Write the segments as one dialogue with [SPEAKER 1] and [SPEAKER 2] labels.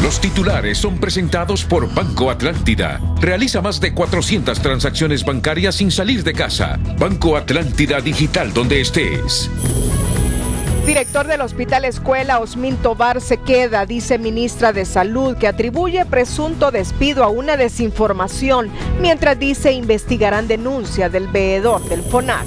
[SPEAKER 1] Los titulares son presentados por Banco Atlántida. Realiza más de 400 transacciones bancarias sin salir de casa. Banco Atlántida Digital, donde estés.
[SPEAKER 2] Director del Hospital Escuela, Osmin Tobar, se queda, dice ministra de Salud, que atribuye presunto despido a una desinformación, mientras dice investigarán denuncia del veedor del FONAC.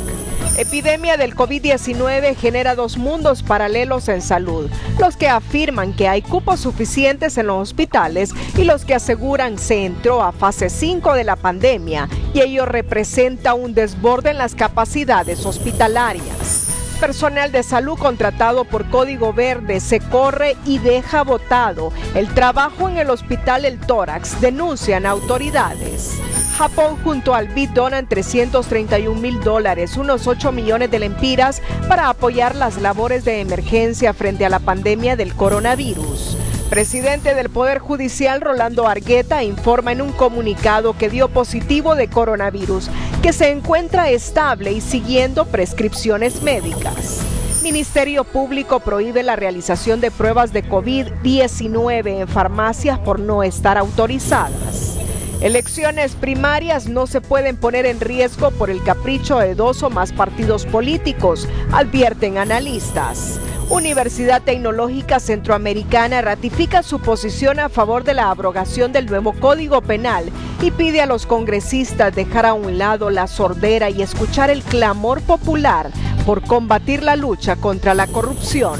[SPEAKER 2] Epidemia del COVID-19 genera dos mundos paralelos en salud: los que afirman que hay cupos suficientes en los hospitales y los que aseguran se entró a fase 5 de la pandemia y ello representa un desborde en las capacidades hospitalarias. Personal de salud contratado por Código Verde se corre y deja botado el trabajo en el Hospital El Tórax, denuncian autoridades. Japón junto al BID donan $331,000, unos 8 millones de lempiras, para apoyar las labores de emergencia frente a la pandemia del coronavirus. Presidente del Poder Judicial, Rolando Argueta, informa en un comunicado que dio positivo de coronavirus, que se encuentra estable y siguiendo prescripciones médicas. Ministerio Público prohíbe la realización de pruebas de COVID-19 en farmacias por no estar autorizadas. Elecciones primarias no se pueden poner en riesgo por el capricho de dos o más partidos políticos, advierten analistas. Universidad Tecnológica Centroamericana ratifica su posición a favor de la abrogación del nuevo Código Penal y pide a los congresistas dejar a un lado la sordera y escuchar el clamor popular por combatir la lucha contra la corrupción.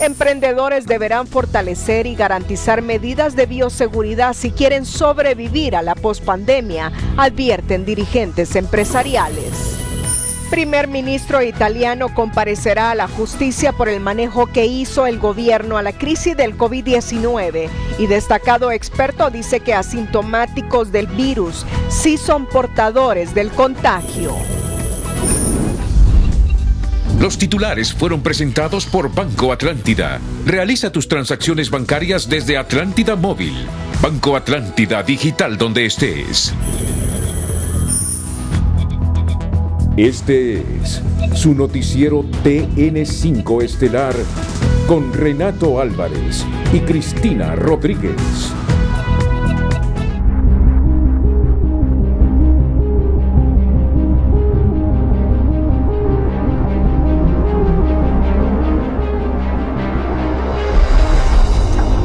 [SPEAKER 2] Emprendedores deberán fortalecer y garantizar medidas de bioseguridad si quieren sobrevivir a la pospandemia, advierten dirigentes empresariales. Primer ministro italiano comparecerá a la justicia por el manejo que hizo el gobierno a la crisis del COVID-19 y destacado experto dice que asintomáticos del virus sí son portadores del contagio.
[SPEAKER 1] Los titulares fueron presentados por Banco Atlántida. Realiza tus transacciones bancarias desde Atlántida Móvil. Banco Atlántida Digital, donde estés.
[SPEAKER 3] Este es su noticiero TN5 Estelar con Renato Álvarez y Cristina Rodríguez.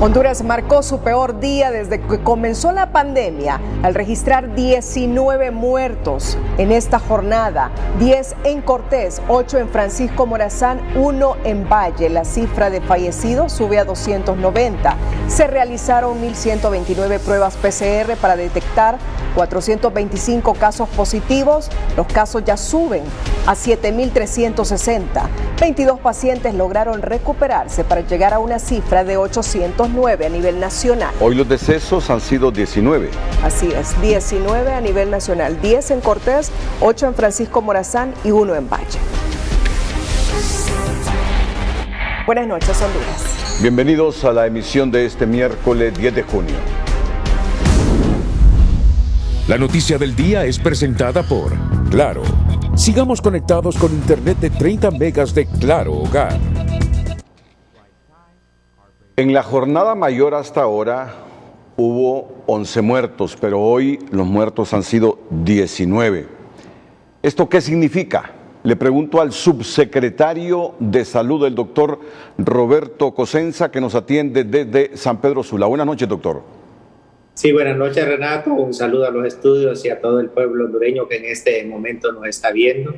[SPEAKER 2] Honduras marcó su peor día desde que comenzó la pandemia al registrar 19 muertos en esta jornada, 10 en Cortés, 8 en Francisco Morazán, 1 en Valle. La cifra de fallecidos sube a 290. Se realizaron 1.129 pruebas PCR para detectar 425 casos positivos. Los casos ya suben a 7.360. 22 pacientes lograron recuperarse para llegar a una cifra de 809 a nivel nacional.
[SPEAKER 4] Hoy los decesos han sido 19.
[SPEAKER 2] Así es, 19 a nivel nacional, 10 en Cortés, 8 en Francisco Morazán y 1 en Valle. Buenas noches, Honduras.
[SPEAKER 4] Bienvenidos a la emisión de este miércoles 10 de junio.
[SPEAKER 3] La noticia del día es presentada por Claro. Sigamos conectados con internet de 30 megas de Claro Hogar.
[SPEAKER 4] En la jornada mayor hasta ahora hubo 11 muertos, pero hoy los muertos han sido 19. ¿Esto qué significa? Le pregunto al subsecretario de Salud, el doctor Roberto Cosenza, que nos atiende desde San Pedro Sula. Buenas noches, doctor.
[SPEAKER 5] Sí, buenas noches, Renato. Un saludo a los estudios y a todo el pueblo hondureño que en este momento nos está viendo.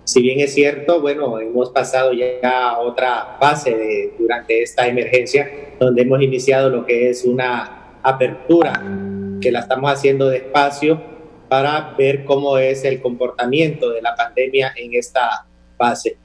[SPEAKER 5] Si bien es cierto, bueno, hemos pasado ya a otra fase durante esta emergencia, donde hemos iniciado lo que es una apertura, que la estamos haciendo despacio para ver cómo es el comportamiento de la pandemia en esta fase.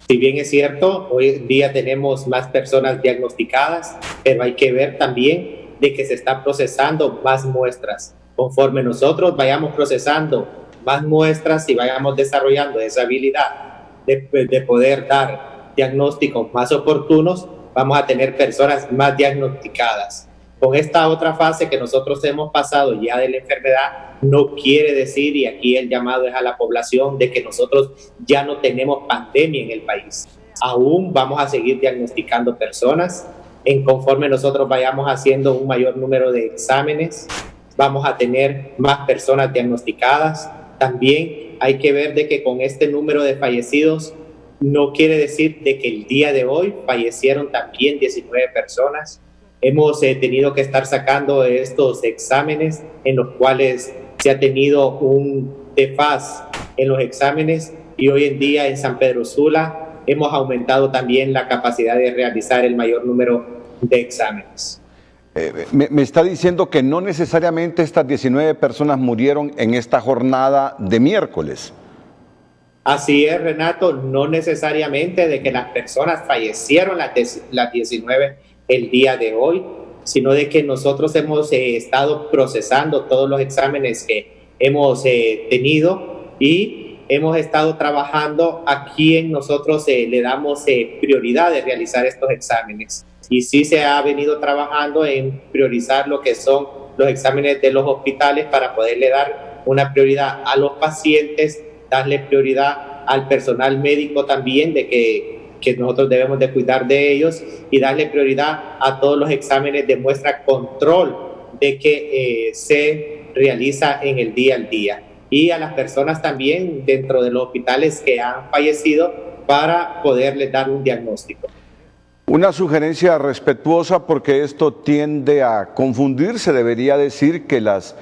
[SPEAKER 5] Si bien es cierto, hoy en día tenemos más personas diagnosticadas, pero hay que ver también de que se está procesando más muestras. Conforme nosotros vayamos procesando más muestras y vayamos desarrollando esa habilidad de poder dar diagnósticos más oportunos, vamos a tener personas más diagnosticadas. Con esta otra fase que nosotros hemos pasado ya de la enfermedad, no quiere decir, y aquí el llamado es a la población, de que nosotros ya no tenemos pandemia en el país. Aún vamos a seguir diagnosticando personas. en conforme nosotros vayamos haciendo un mayor número de exámenes, vamos a tener más personas diagnosticadas. También hay que ver de que con este número de fallecidos no quiere decir de que el día de hoy fallecieron también 19 personas. Hemos tenido que estar sacando estos exámenes en los cuales se ha tenido un desfase en los exámenes, y hoy en día en San Pedro Sula hemos aumentado también la capacidad de realizar el mayor número de exámenes.
[SPEAKER 4] Me está diciendo que no necesariamente estas 19 personas murieron en esta jornada de miércoles.
[SPEAKER 5] Así es, Renato, no necesariamente de que las personas fallecieron las 19 el día de hoy, sino de que nosotros hemos estado procesando todos los exámenes que hemos tenido, y hemos estado trabajando a quien nosotros le damos prioridad de realizar estos exámenes. Y sí se ha venido trabajando en priorizar lo que son los exámenes de los hospitales para poderle dar una prioridad a los pacientes, darle prioridad al personal médico también, de que nosotros debemos de cuidar de ellos, y darle prioridad a todos los exámenes de muestra control de que se realiza en el día al día, y a las personas también dentro de los hospitales que han fallecido para poderles dar un diagnóstico.
[SPEAKER 4] Una sugerencia respetuosa, porque esto tiende a confundirse. Debería decir que las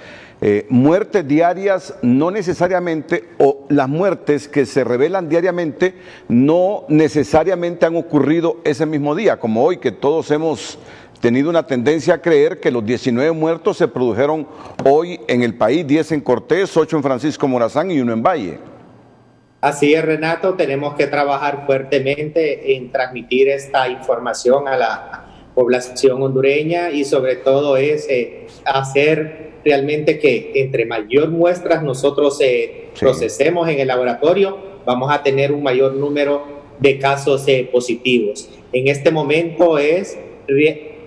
[SPEAKER 4] muertes diarias no necesariamente, o las muertes que se revelan diariamente no necesariamente han ocurrido ese mismo día, como hoy, que todos hemos tenido una tendencia a creer que los 19 muertos se produjeron hoy en el país, 10 en Cortés, 8 en Francisco Morazán y 1 en Valle.
[SPEAKER 5] Así es, Renato, tenemos que trabajar fuertemente en transmitir esta información a la población hondureña, y sobre todo es hacer realmente que entre mayor muestras nosotros procesemos en el laboratorio, vamos a tener un mayor número de casos positivos. En este momento es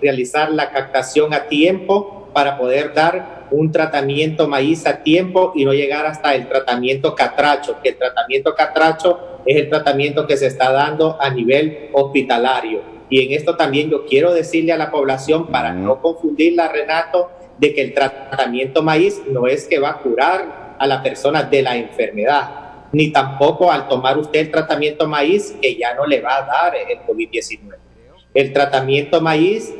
[SPEAKER 5] realizar la captación a tiempo para poder dar un tratamiento maíz a tiempo y no llegar hasta el tratamiento catracho, que el tratamiento catracho es el tratamiento que se está dando a nivel hospitalario. Y en esto también yo quiero decirle a la población, para no confundirla, Renato, de que el tratamiento maíz no es que va a curar a la persona de la enfermedad, ni tampoco al tomar usted el tratamiento maíz que ya no le va a dar el COVID-19. El tratamiento maíz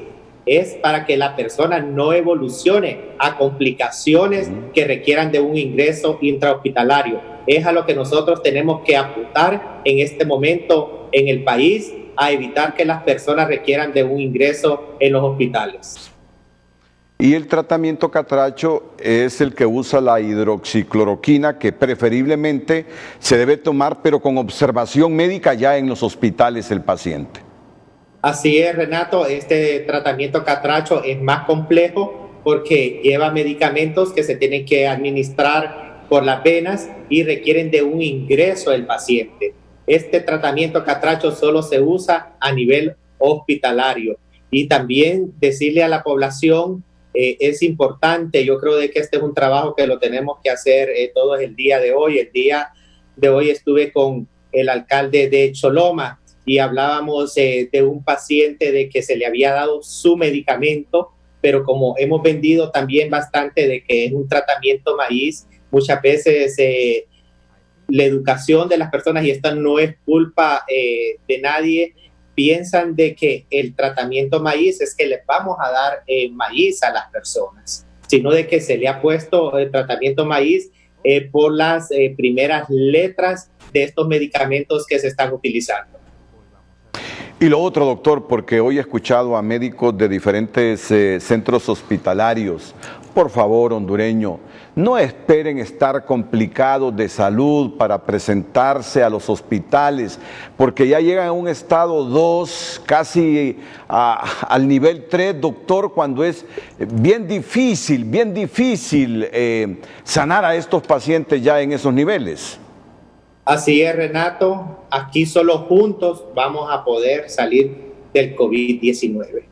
[SPEAKER 5] es para que la persona no evolucione a complicaciones que requieran de un ingreso intrahospitalario. Es a lo que nosotros tenemos que apuntar en este momento en el país, a evitar que las personas requieran de un ingreso en los hospitales.
[SPEAKER 4] Y el tratamiento catracho es el que usa la hidroxicloroquina, que preferiblemente se debe tomar, pero con observación médica ya en los hospitales el paciente.
[SPEAKER 5] Así es, Renato, este tratamiento catracho es más complejo porque lleva medicamentos que se tienen que administrar por las venas y requieren de un ingreso del paciente. Este tratamiento catracho solo se usa a nivel hospitalario. Y también decirle a la población, es importante, yo creo de que este es un trabajo que lo tenemos que hacer todos el día de hoy. El día de hoy estuve con el alcalde de Choloma y hablábamos de un paciente de que se le había dado su medicamento, pero como hemos vendido también bastante de que es un tratamiento maíz, muchas veces la educación de las personas, y esta no es culpa de nadie, piensan de que el tratamiento maíz es que les vamos a dar maíz a las personas, sino de que se le ha puesto el tratamiento maíz por las primeras letras de estos medicamentos que se están utilizando.
[SPEAKER 4] Y lo otro, doctor, porque hoy he escuchado a médicos de diferentes centros hospitalarios. Por favor, hondureño, no esperen estar complicados de salud para presentarse a los hospitales, porque ya llegan a un estado 2, casi al nivel 3, doctor, cuando es bien difícil sanar a estos pacientes ya en esos niveles.
[SPEAKER 5] Así es, Renato, aquí solo juntos vamos a poder salir del COVID-19.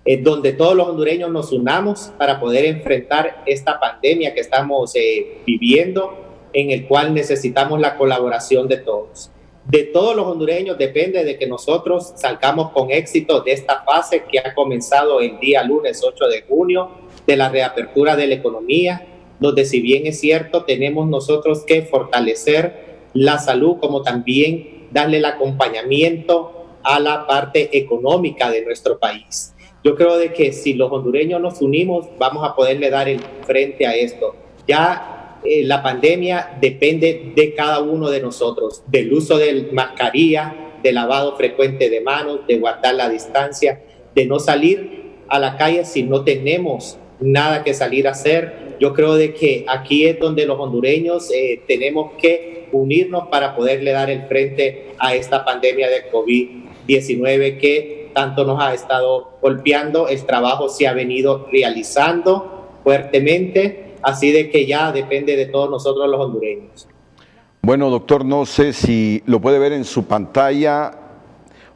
[SPEAKER 5] Es donde todos los hondureños nos unamos para poder enfrentar esta pandemia que estamos viviendo, en el cual necesitamos la colaboración de todos. de todos los hondureños depende de que nosotros salgamos con éxito de esta fase que ha comenzado el día lunes 8 de junio, de la reapertura de la economía, donde si bien es cierto, tenemos nosotros que fortalecer la salud, como también darle el acompañamiento a la parte económica de nuestro país. Yo creo de que si los hondureños nos unimos, vamos a poderle dar el frente a esto. Ya la pandemia depende de cada uno de nosotros, del uso de mascarilla, del lavado frecuente de manos, de guardar la distancia, de no salir a la calle si no tenemos nada que salir a hacer. Yo creo de que aquí es donde los hondureños tenemos que unirnos para poderle dar el frente a esta pandemia de COVID-19 que tanto nos ha estado golpeando. El trabajo se ha venido realizando fuertemente. Así de que ya depende de todos nosotros los hondureños.
[SPEAKER 4] Bueno, doctor, no sé si lo puede ver en su pantalla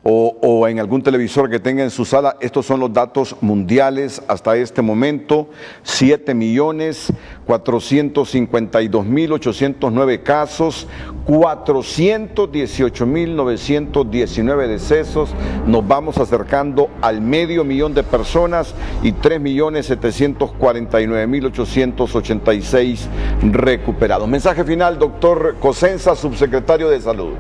[SPEAKER 4] o en algún televisor que tenga en su sala. Estos son los datos mundiales hasta este momento: 7.452.809 casos, 418.919 decesos. Nos vamos acercando al 500.000 de personas y 3.749.886 recuperados. Mensaje final, doctor Cosenza, subsecretario de Salud.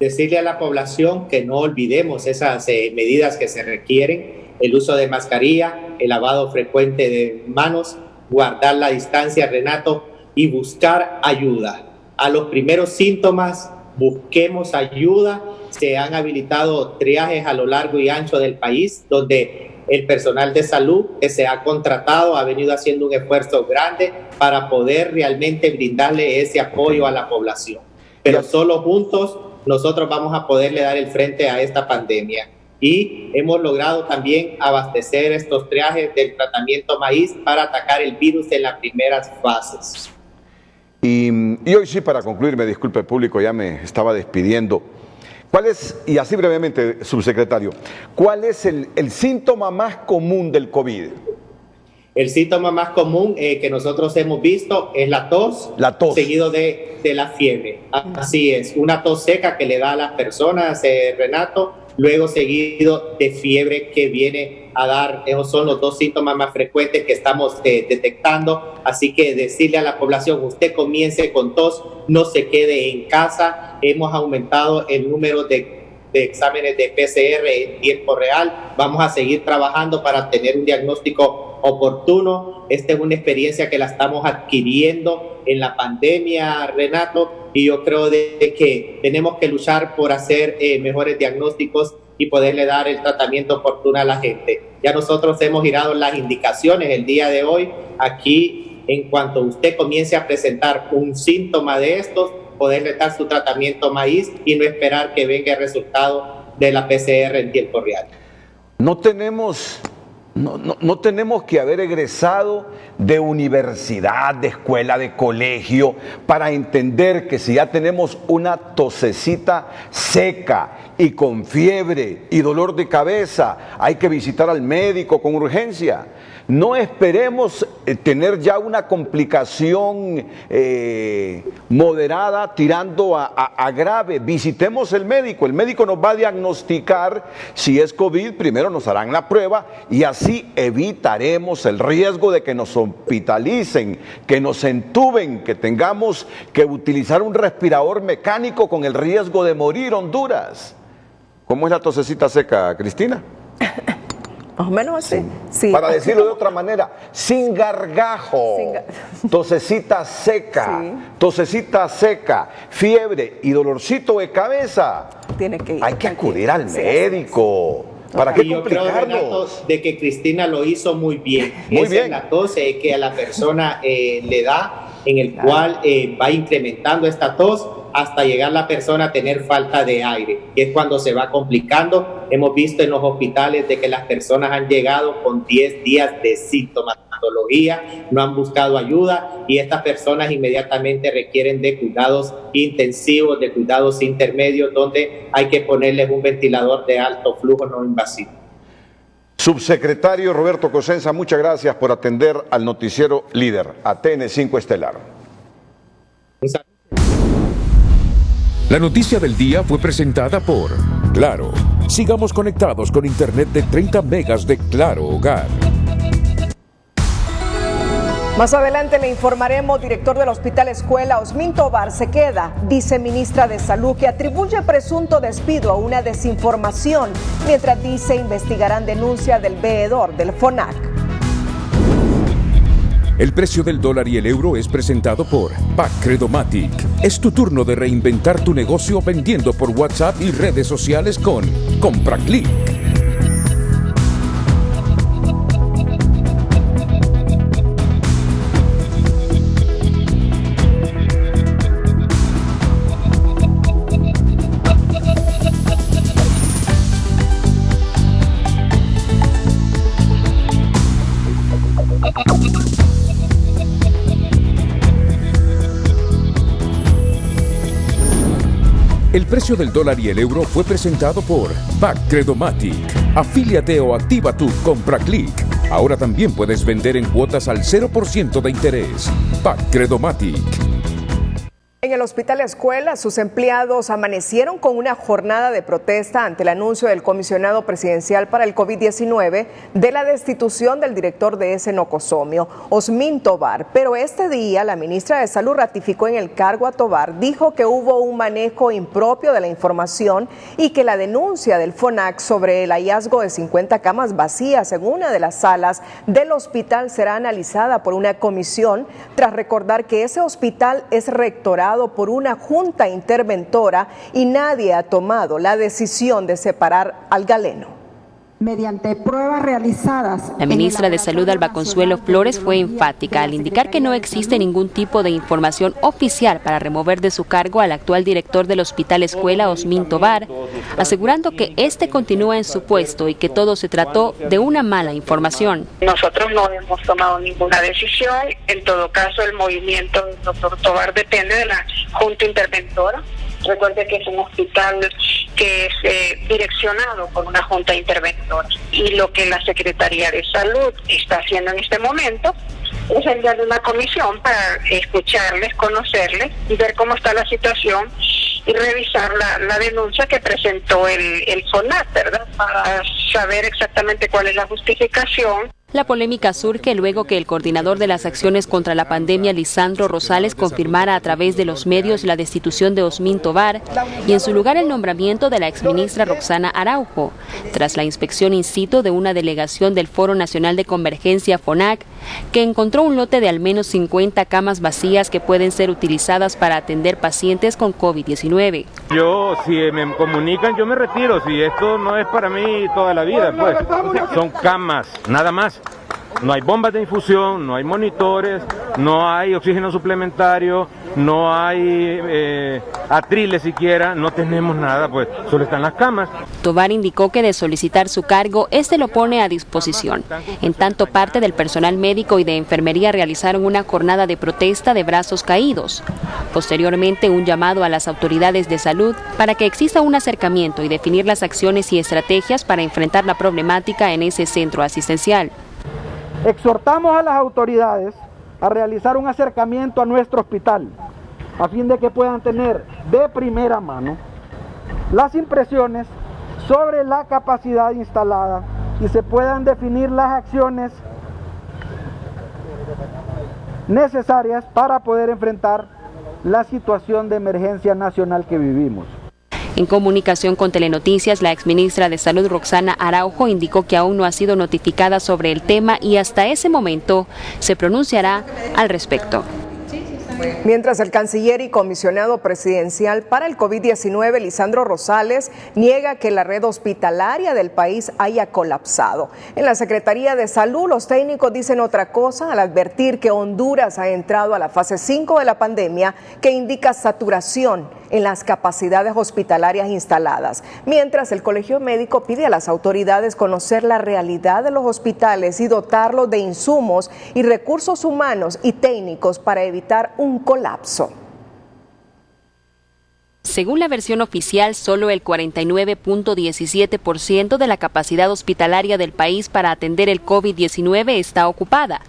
[SPEAKER 5] Decirle a la población que no olvidemos esas medidas que se requieren: el uso de mascarilla, el lavado frecuente de manos, guardar la distancia, Renato, y buscar ayuda. A los primeros síntomas, busquemos ayuda. Se han habilitado triajes a lo largo y ancho del país, donde el personal de salud que se ha contratado ha venido haciendo un esfuerzo grande para poder realmente brindarle ese apoyo a la población. Pero solo juntos nosotros vamos a poderle dar el frente a esta pandemia. Y hemos logrado también abastecer estos triajes del tratamiento maíz para atacar el virus en las primeras fases.
[SPEAKER 4] Y hoy sí, para concluir, me disculpe el público, ya me estaba despidiendo. ¿Cuál es, y así brevemente, subsecretario, cuál es el síntoma más común del COVID?
[SPEAKER 5] El síntoma más común que nosotros hemos visto es la tos, seguido de la fiebre. Así es, una tos seca que le da a las personas, Renato, luego seguido de fiebre que viene a dar. Esos son los dos síntomas más frecuentes que estamos detectando. Así que decirle a la población: usted comience con tos, no se quede en casa. Hemos aumentado el número de exámenes de PCR en tiempo real. Vamos a seguir trabajando para tener un diagnóstico oportuno. Esta es una experiencia que la estamos adquiriendo en la pandemia, Renato, y yo creo de que tenemos que luchar por hacer mejores diagnósticos y poderle dar el tratamiento oportuno a la gente. Ya nosotros hemos girado las indicaciones el día de hoy. Aquí, en cuanto usted comience a presentar un síntoma de estos, poderle dar su tratamiento maíz y no esperar que venga el resultado de la PCR en tiempo real.
[SPEAKER 4] No tenemos que haber egresado de universidad, de escuela, de colegio, para entender que si ya tenemos una tosecita seca y con fiebre y dolor de cabeza, hay que visitar al médico con urgencia. No esperemos tener ya una complicación moderada tirando a grave. Visitemos el médico nos va a diagnosticar si es COVID, primero nos harán la prueba y así evitaremos el riesgo de que nos hospitalicen, que nos entuben, que tengamos que utilizar un respirador mecánico con el riesgo de morir. Honduras. ¿Cómo es la tosecita seca, Cristina?
[SPEAKER 2] Más o menos así. Sí.
[SPEAKER 4] Para decirlo de otra manera, sin gargajo, tosecita seca, fiebre y dolorcito de cabeza. Hay que acudir al médico. ¿Para qué complicarnos?
[SPEAKER 5] Yo creo, Renato, de que Cristina lo hizo muy bien. Es la tos que a la persona le da, en el cual va incrementando esta tos hasta llegar la persona a tener falta de aire, que es cuando se va complicando. Hemos visto en los hospitales de que las personas han llegado con 10 días de sintomatología, no han buscado ayuda y estas personas inmediatamente requieren de cuidados intensivos, de cuidados intermedios, donde hay que ponerles un ventilador de alto flujo no invasivo.
[SPEAKER 4] Subsecretario Roberto Cosenza, muchas gracias por atender al noticiero líder, ATN 5 Estelar.
[SPEAKER 3] La noticia del día fue presentada por Claro. Sigamos conectados con Internet de 30 megas de Claro Hogar.
[SPEAKER 2] Más adelante le informaremos, director del Hospital Escuela, Osmin Tovar Sequeda, viceministra de Salud, que atribuye presunto despido a una desinformación, mientras dice investigarán denuncia del veedor del FONAC.
[SPEAKER 3] El precio del dólar y el euro es presentado por Pacredomatic. Es tu turno de reinventar tu negocio vendiendo por WhatsApp y redes sociales con CompraClick. El precio del dólar y el euro fue presentado por Pacredomatic. Afíliate o activa tu CompraClick. Ahora también puedes vender en cuotas al 0% de interés. Pacredomatic.
[SPEAKER 2] En el Hospital Escuela, sus empleados amanecieron con una jornada de protesta ante el anuncio del comisionado presidencial para el COVID-19 de la destitución del director de ese nosocomio, Osmin Tovar. Pero este día la ministra de Salud ratificó en el cargo a Tovar, dijo que hubo un manejo impropio de la información y que la denuncia del FONAC sobre el hallazgo de 50 camas vacías en una de las salas del hospital será analizada por una comisión, tras recordar que ese hospital es rectorado por una junta interventora y nadie ha tomado la decisión de separar al galeno.
[SPEAKER 6] Mediante pruebas realizadas.
[SPEAKER 7] La ministra de Salud, Alba Consuelo Flores, fue enfática al indicar que no existe ningún tipo de información oficial para remover de su cargo al actual director del Hospital Escuela, Osmin Tovar, asegurando que este continúa en su puesto y que todo se trató de una mala información.
[SPEAKER 8] Nosotros no hemos tomado ninguna decisión. En todo caso, el movimiento del doctor Tovar depende de la Junta Interventora. Recuerde que es un hospital que es direccionado por una junta interventora, y lo que la Secretaría de Salud está haciendo en este momento es enviar una comisión para escucharles, conocerles y ver cómo está la situación y revisar la denuncia que presentó el FONAC, ¿verdad? Para saber exactamente cuál es la justificación.
[SPEAKER 7] La polémica surge luego que el coordinador de las acciones contra la pandemia, Lisandro Rosales, confirmara a través de los medios la destitución de Osmin Tovar y en su lugar el nombramiento de la exministra Roxana Araujo, tras la inspección in situ de una delegación del Foro Nacional de Convergencia FONAC, que encontró un lote de al menos 50 camas vacías que pueden ser utilizadas para atender pacientes con COVID-19.
[SPEAKER 9] Si me comunican, yo me retiro. Si esto no es para mí toda la vida, pues son camas, nada más. No hay bombas de infusión, no hay monitores, no hay oxígeno suplementario, no hay atriles siquiera, no tenemos nada, pues solo están las camas.
[SPEAKER 7] Tovar indicó que de solicitar su cargo, este lo pone a disposición. En tanto, parte del personal médico y de enfermería realizaron una jornada de protesta de brazos caídos. Posteriormente, un llamado a las autoridades de salud para que exista un acercamiento y definir las acciones y estrategias para enfrentar la problemática en ese centro asistencial.
[SPEAKER 10] Exhortamos a las autoridades a realizar un acercamiento a nuestro hospital, a fin de que puedan tener de primera mano las impresiones sobre la capacidad instalada y se puedan definir las acciones necesarias para poder enfrentar la situación de emergencia nacional que vivimos.
[SPEAKER 7] En comunicación con Telenoticias, la exministra de Salud, Roxana Araujo, indicó que aún no ha sido notificada sobre el tema y hasta ese momento se pronunciará al respecto.
[SPEAKER 2] Mientras el canciller y comisionado presidencial para el COVID-19, Lisandro Rosales, niega que la red hospitalaria del país haya colapsado. En la Secretaría de Salud, los técnicos dicen otra cosa al advertir que Honduras ha entrado a la fase 5 de la pandemia, que indica saturación en las capacidades hospitalarias instaladas. Mientras el Colegio Médico pide a las autoridades conocer la realidad de los hospitales y dotarlos de insumos y recursos humanos y técnicos para evitar un colapso.
[SPEAKER 7] Según la versión oficial, solo el 49.17% de la capacidad hospitalaria del país para atender el COVID-19 está ocupada,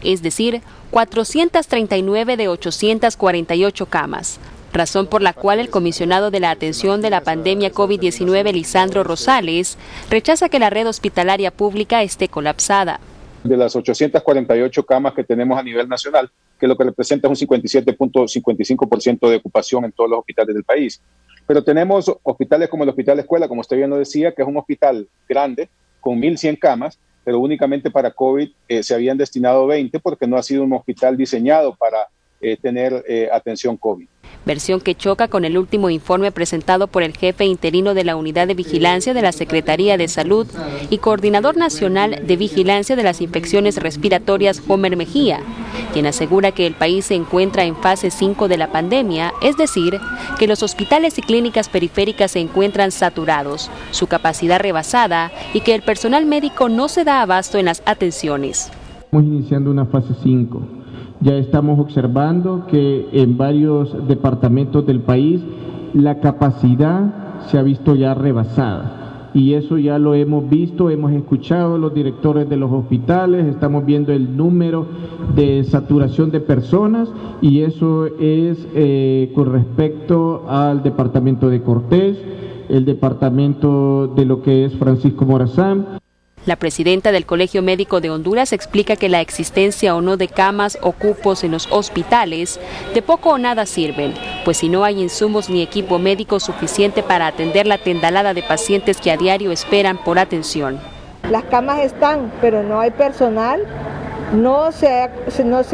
[SPEAKER 7] es decir, 439 de 848 camas. razón por la cual el comisionado de la atención de la pandemia COVID-19, Lisandro Rosales, rechaza que la red hospitalaria pública esté colapsada.
[SPEAKER 11] De las 848 camas que tenemos a nivel nacional, que lo que representa es un 57.55% de ocupación en todos los hospitales del país. Pero tenemos hospitales como el Hospital Escuela, como usted bien lo decía, que es un hospital grande, con 1.100 camas, pero únicamente para COVID se habían destinado 20 porque no ha sido un hospital diseñado para tener atención COVID.
[SPEAKER 7] Versión que choca con el último informe presentado por el jefe interino de la Unidad de Vigilancia de la Secretaría de Salud y Coordinador Nacional de Vigilancia de las Infecciones Respiratorias, Homer Mejía, quien asegura que el país se encuentra en fase 5 de la pandemia, es decir, que los hospitales y clínicas periféricas se encuentran saturados, su capacidad rebasada y que el personal médico no se da abasto en las atenciones.
[SPEAKER 12] Estamos iniciando una fase 5. Ya estamos observando que en varios departamentos del país la capacidad se ha visto ya rebasada y eso ya lo hemos visto, hemos escuchado a los directores de los hospitales, estamos viendo el número de saturación de personas y eso es con respecto al departamento de Cortés, el departamento de lo que es Francisco Morazán.
[SPEAKER 7] La presidenta del Colegio Médico de Honduras explica que la existencia o no de camas o cupos en los hospitales de poco o nada sirven, pues si no hay insumos ni equipo médico suficiente para atender la tendalada de pacientes que a diario esperan por atención.
[SPEAKER 13] Las camas están, pero no hay personal, no se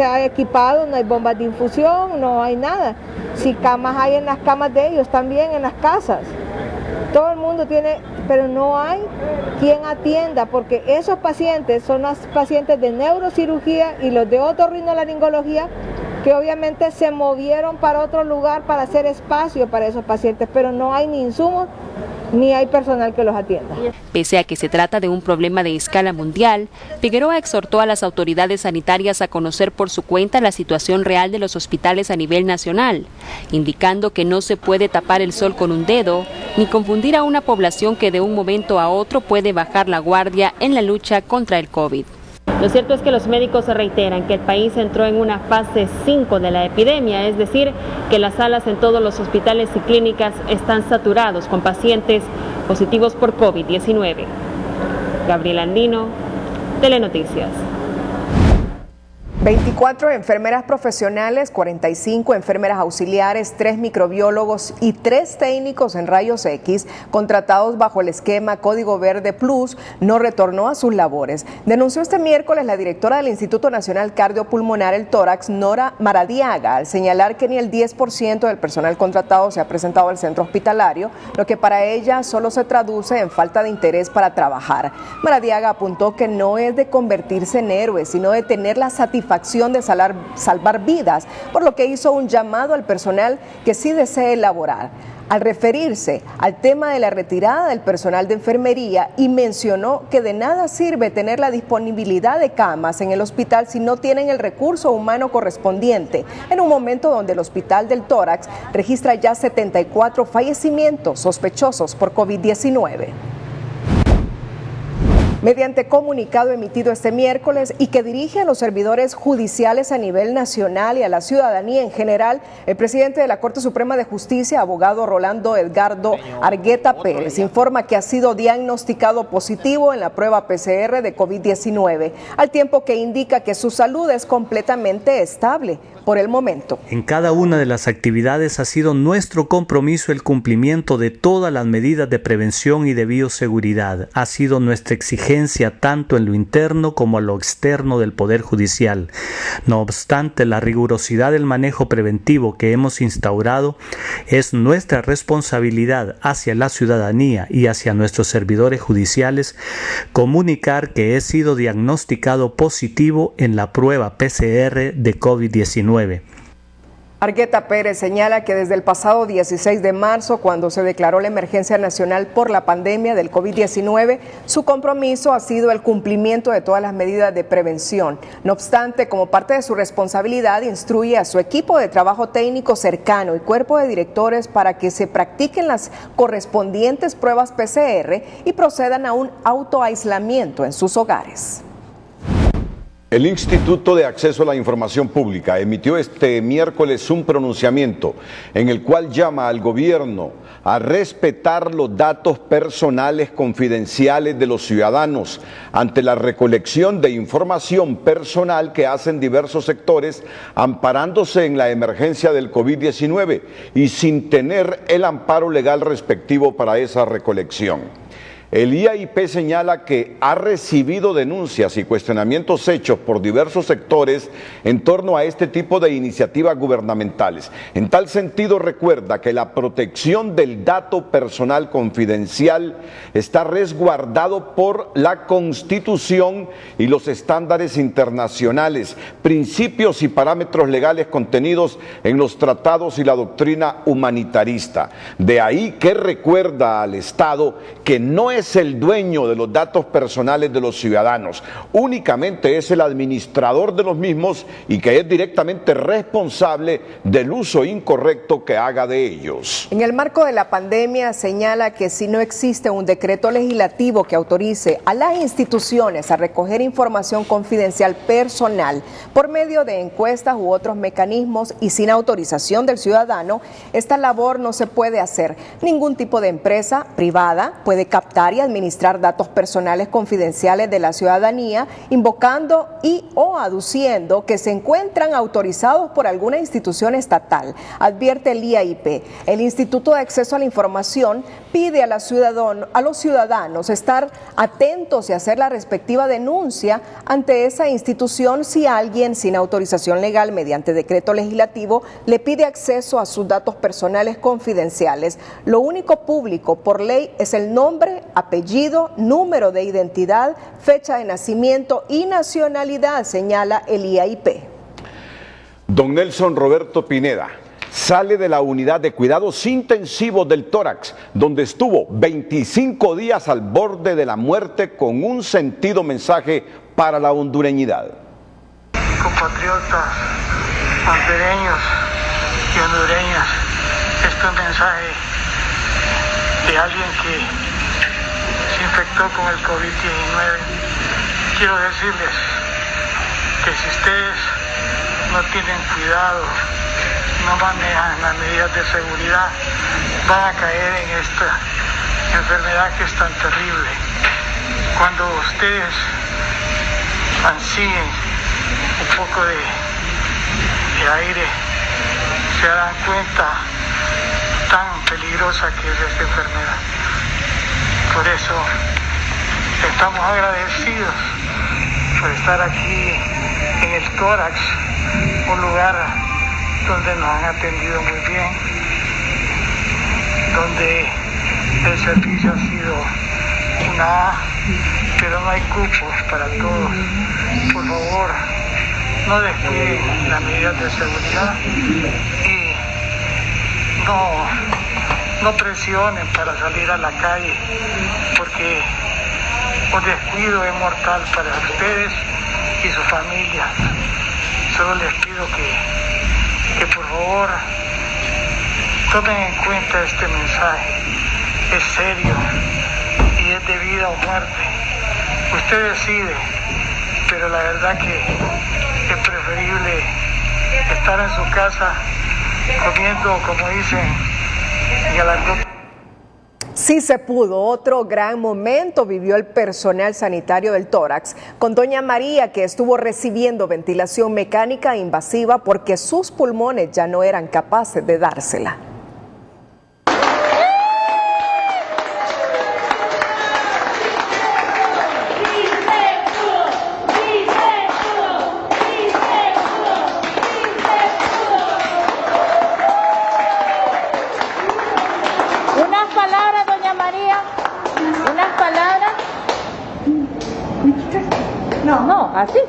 [SPEAKER 13] ha equipado, no hay bombas de infusión, no hay nada. Si camas hay en las camas de ellos, también en las casas. Todo el mundo tiene, pero no hay quien atienda, porque esos pacientes son los pacientes de neurocirugía y los de otorrinolaringología, que obviamente se movieron para otro lugar para hacer espacio para esos pacientes, pero no hay ni insumos ni hay personal que los atienda.
[SPEAKER 7] Pese a que se trata de un problema de escala mundial, Figueroa exhortó a las autoridades sanitarias a conocer por su cuenta la situación real de los hospitales a nivel nacional, indicando que no se puede tapar el sol con un dedo, ni confundir a una población que de un momento a otro puede bajar la guardia en la lucha contra el COVID.
[SPEAKER 14] Lo cierto es que los médicos reiteran que el país entró en una fase 5 de la epidemia, es decir, que las salas en todos los hospitales y clínicas están saturados con pacientes positivos por COVID-19. Gabriela Andino, Telenoticias.
[SPEAKER 2] 24 enfermeras profesionales, 45 enfermeras auxiliares, 3 microbiólogos y 3 técnicos en rayos X contratados bajo el esquema Código Verde Plus no retornó a sus labores. Denunció este miércoles la directora del Instituto Nacional Cardiopulmonar, el Tórax, Nora Maradiaga, al señalar que ni el 10% del personal contratado se ha presentado al centro hospitalario, lo que para ella solo se traduce en falta de interés para trabajar. Maradiaga apuntó que no es de convertirse en héroes, sino de tener la satisfacción de salvar vidas, por lo que hizo un llamado al personal que sí desee laborar. Al referirse al tema de la retirada del personal de enfermería, y mencionó que de nada sirve tener la disponibilidad de camas en el hospital si no tienen el recurso humano correspondiente, en un momento donde el Hospital del Tórax registra ya 74 fallecimientos sospechosos por COVID-19. Mediante comunicado emitido este miércoles y que dirige a los servidores judiciales a nivel nacional y a la ciudadanía en general, el presidente de la Corte Suprema de Justicia, abogado Rolando Edgardo Argueta Pérez, informa que ha sido diagnosticado positivo en la prueba PCR de COVID-19, al tiempo que indica que su salud es completamente estable por el momento.
[SPEAKER 15] En cada una de las actividades ha sido nuestro compromiso el cumplimiento de todas las medidas de prevención y de bioseguridad. Ha sido nuestra exigencia tanto en lo interno como a lo externo del Poder Judicial. No obstante, la rigurosidad del manejo preventivo que hemos instaurado es nuestra responsabilidad hacia la ciudadanía y hacia nuestros servidores judiciales comunicar que he sido diagnosticado positivo en la prueba PCR de COVID-19.
[SPEAKER 2] Argueta Pérez señala que desde el pasado 16 de marzo, cuando se declaró la emergencia nacional por la pandemia del COVID-19, su compromiso ha sido el cumplimiento de todas las medidas de prevención. No obstante, como parte de su responsabilidad, instruye a su equipo de trabajo técnico cercano y cuerpo de directores para que se practiquen las correspondientes pruebas PCR y procedan a un autoaislamiento en sus hogares.
[SPEAKER 4] El Instituto de Acceso a la Información Pública emitió este miércoles un pronunciamiento en el cual llama al gobierno a respetar los datos personales confidenciales de los ciudadanos ante la recolección de información personal que hacen diversos sectores amparándose en la emergencia del COVID-19 y sin tener el amparo legal respectivo para esa recolección. El IAIP señala que ha recibido denuncias y cuestionamientos hechos por diversos sectores en torno a este tipo de iniciativas gubernamentales. En tal sentido, recuerda que la protección del dato personal confidencial está resguardado por la Constitución y los estándares internacionales, principios y parámetros legales contenidos en los tratados y la doctrina humanitarista. De ahí que recuerda al Estado que no es el dueño de los datos personales de los ciudadanos, únicamente es el administrador de los mismos y que es directamente responsable del uso incorrecto que haga de ellos.
[SPEAKER 2] En el marco de la pandemia señala que si no existe un decreto legislativo que autorice a las instituciones a recoger información confidencial personal por medio de encuestas u otros mecanismos y sin autorización del ciudadano, esta labor no se puede hacer. Ningún tipo de empresa privada puede captar y administrar datos personales confidenciales de la ciudadanía, invocando y o aduciendo que se encuentran autorizados por alguna institución estatal, advierte el IAIP. El Instituto de Acceso a la Información pide a los ciudadanos estar atentos y hacer la respectiva denuncia ante esa institución si alguien sin autorización legal mediante decreto legislativo le pide acceso a sus datos personales confidenciales. Lo único público por ley es el nombre, apellido, número de identidad, fecha de nacimiento y nacionalidad, señala el IAIP.
[SPEAKER 4] Don Nelson Roberto Pineda sale de la unidad de cuidados intensivos del tórax, donde estuvo 25 días al borde de la muerte con un sentido mensaje para la hondureñidad.
[SPEAKER 16] Compatriotas hondureños y hondureñas, este es un mensaje de alguien que se infectó con el COVID-19. Quiero decirles que si ustedes no tienen cuidado, no manejan las medidas de seguridad, van a caer en esta enfermedad que es tan terrible. Cuando ustedes ansíen un poco de aire, se darán cuenta tan peligrosa que es esta enfermedad. Por eso estamos agradecidos por estar aquí en el tórax, un lugar donde nos han atendido muy bien, donde el servicio ha sido una A, pero no hay cupos para todos. Por favor, no descuiden las medidas de seguridad y no presionen para salir a la calle, porque un descuido es mortal para ustedes y sus familias. Solo les pido que por favor tomen en cuenta este mensaje. Es serio y es de vida o muerte. Usted decide, pero la verdad que es preferible estar en su casa comiendo, como dicen, en el argot.
[SPEAKER 2] Sí se pudo. Otro gran momento vivió el personal sanitario del tórax con doña María, que estuvo recibiendo ventilación mecánica invasiva porque sus pulmones ya no eran capaces de dársela.
[SPEAKER 17] Así.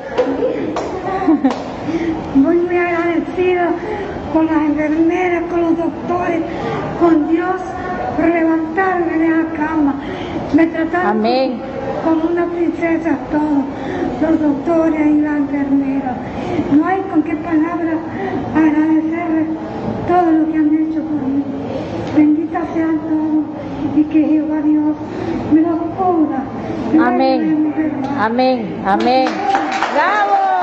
[SPEAKER 17] Muy agradecido con las enfermeras, con los doctores, con Dios por levantarme de la cama. Me trataron como una princesa todos, los doctores y las enfermeras. No hay con qué palabras agradecerles todo lo que han hecho por mí. Bendita sean todos y que Jehová Dios me los ponga. Amén. Amén. Amén. ¡Bravo!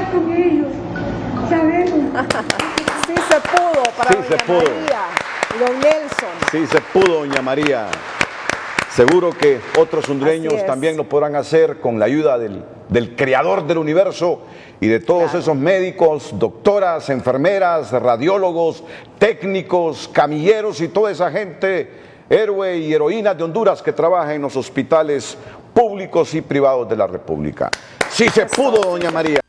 [SPEAKER 17] estar con ellos. Sabemos.
[SPEAKER 2] Sí se pudo para
[SPEAKER 4] Sí
[SPEAKER 2] doña
[SPEAKER 4] se pudo.
[SPEAKER 2] María y don Nelson.
[SPEAKER 4] Sí se pudo, doña María. Seguro que otros hondureños
[SPEAKER 2] Así es.
[SPEAKER 4] también lo podrán hacer con la ayuda del creador del universo y de todos esos médicos, doctoras, enfermeras, radiólogos, técnicos, camilleros y toda esa gente, héroe y heroínas de Honduras que trabaja en los hospitales públicos y privados de la República. Sí se pudo, doña María.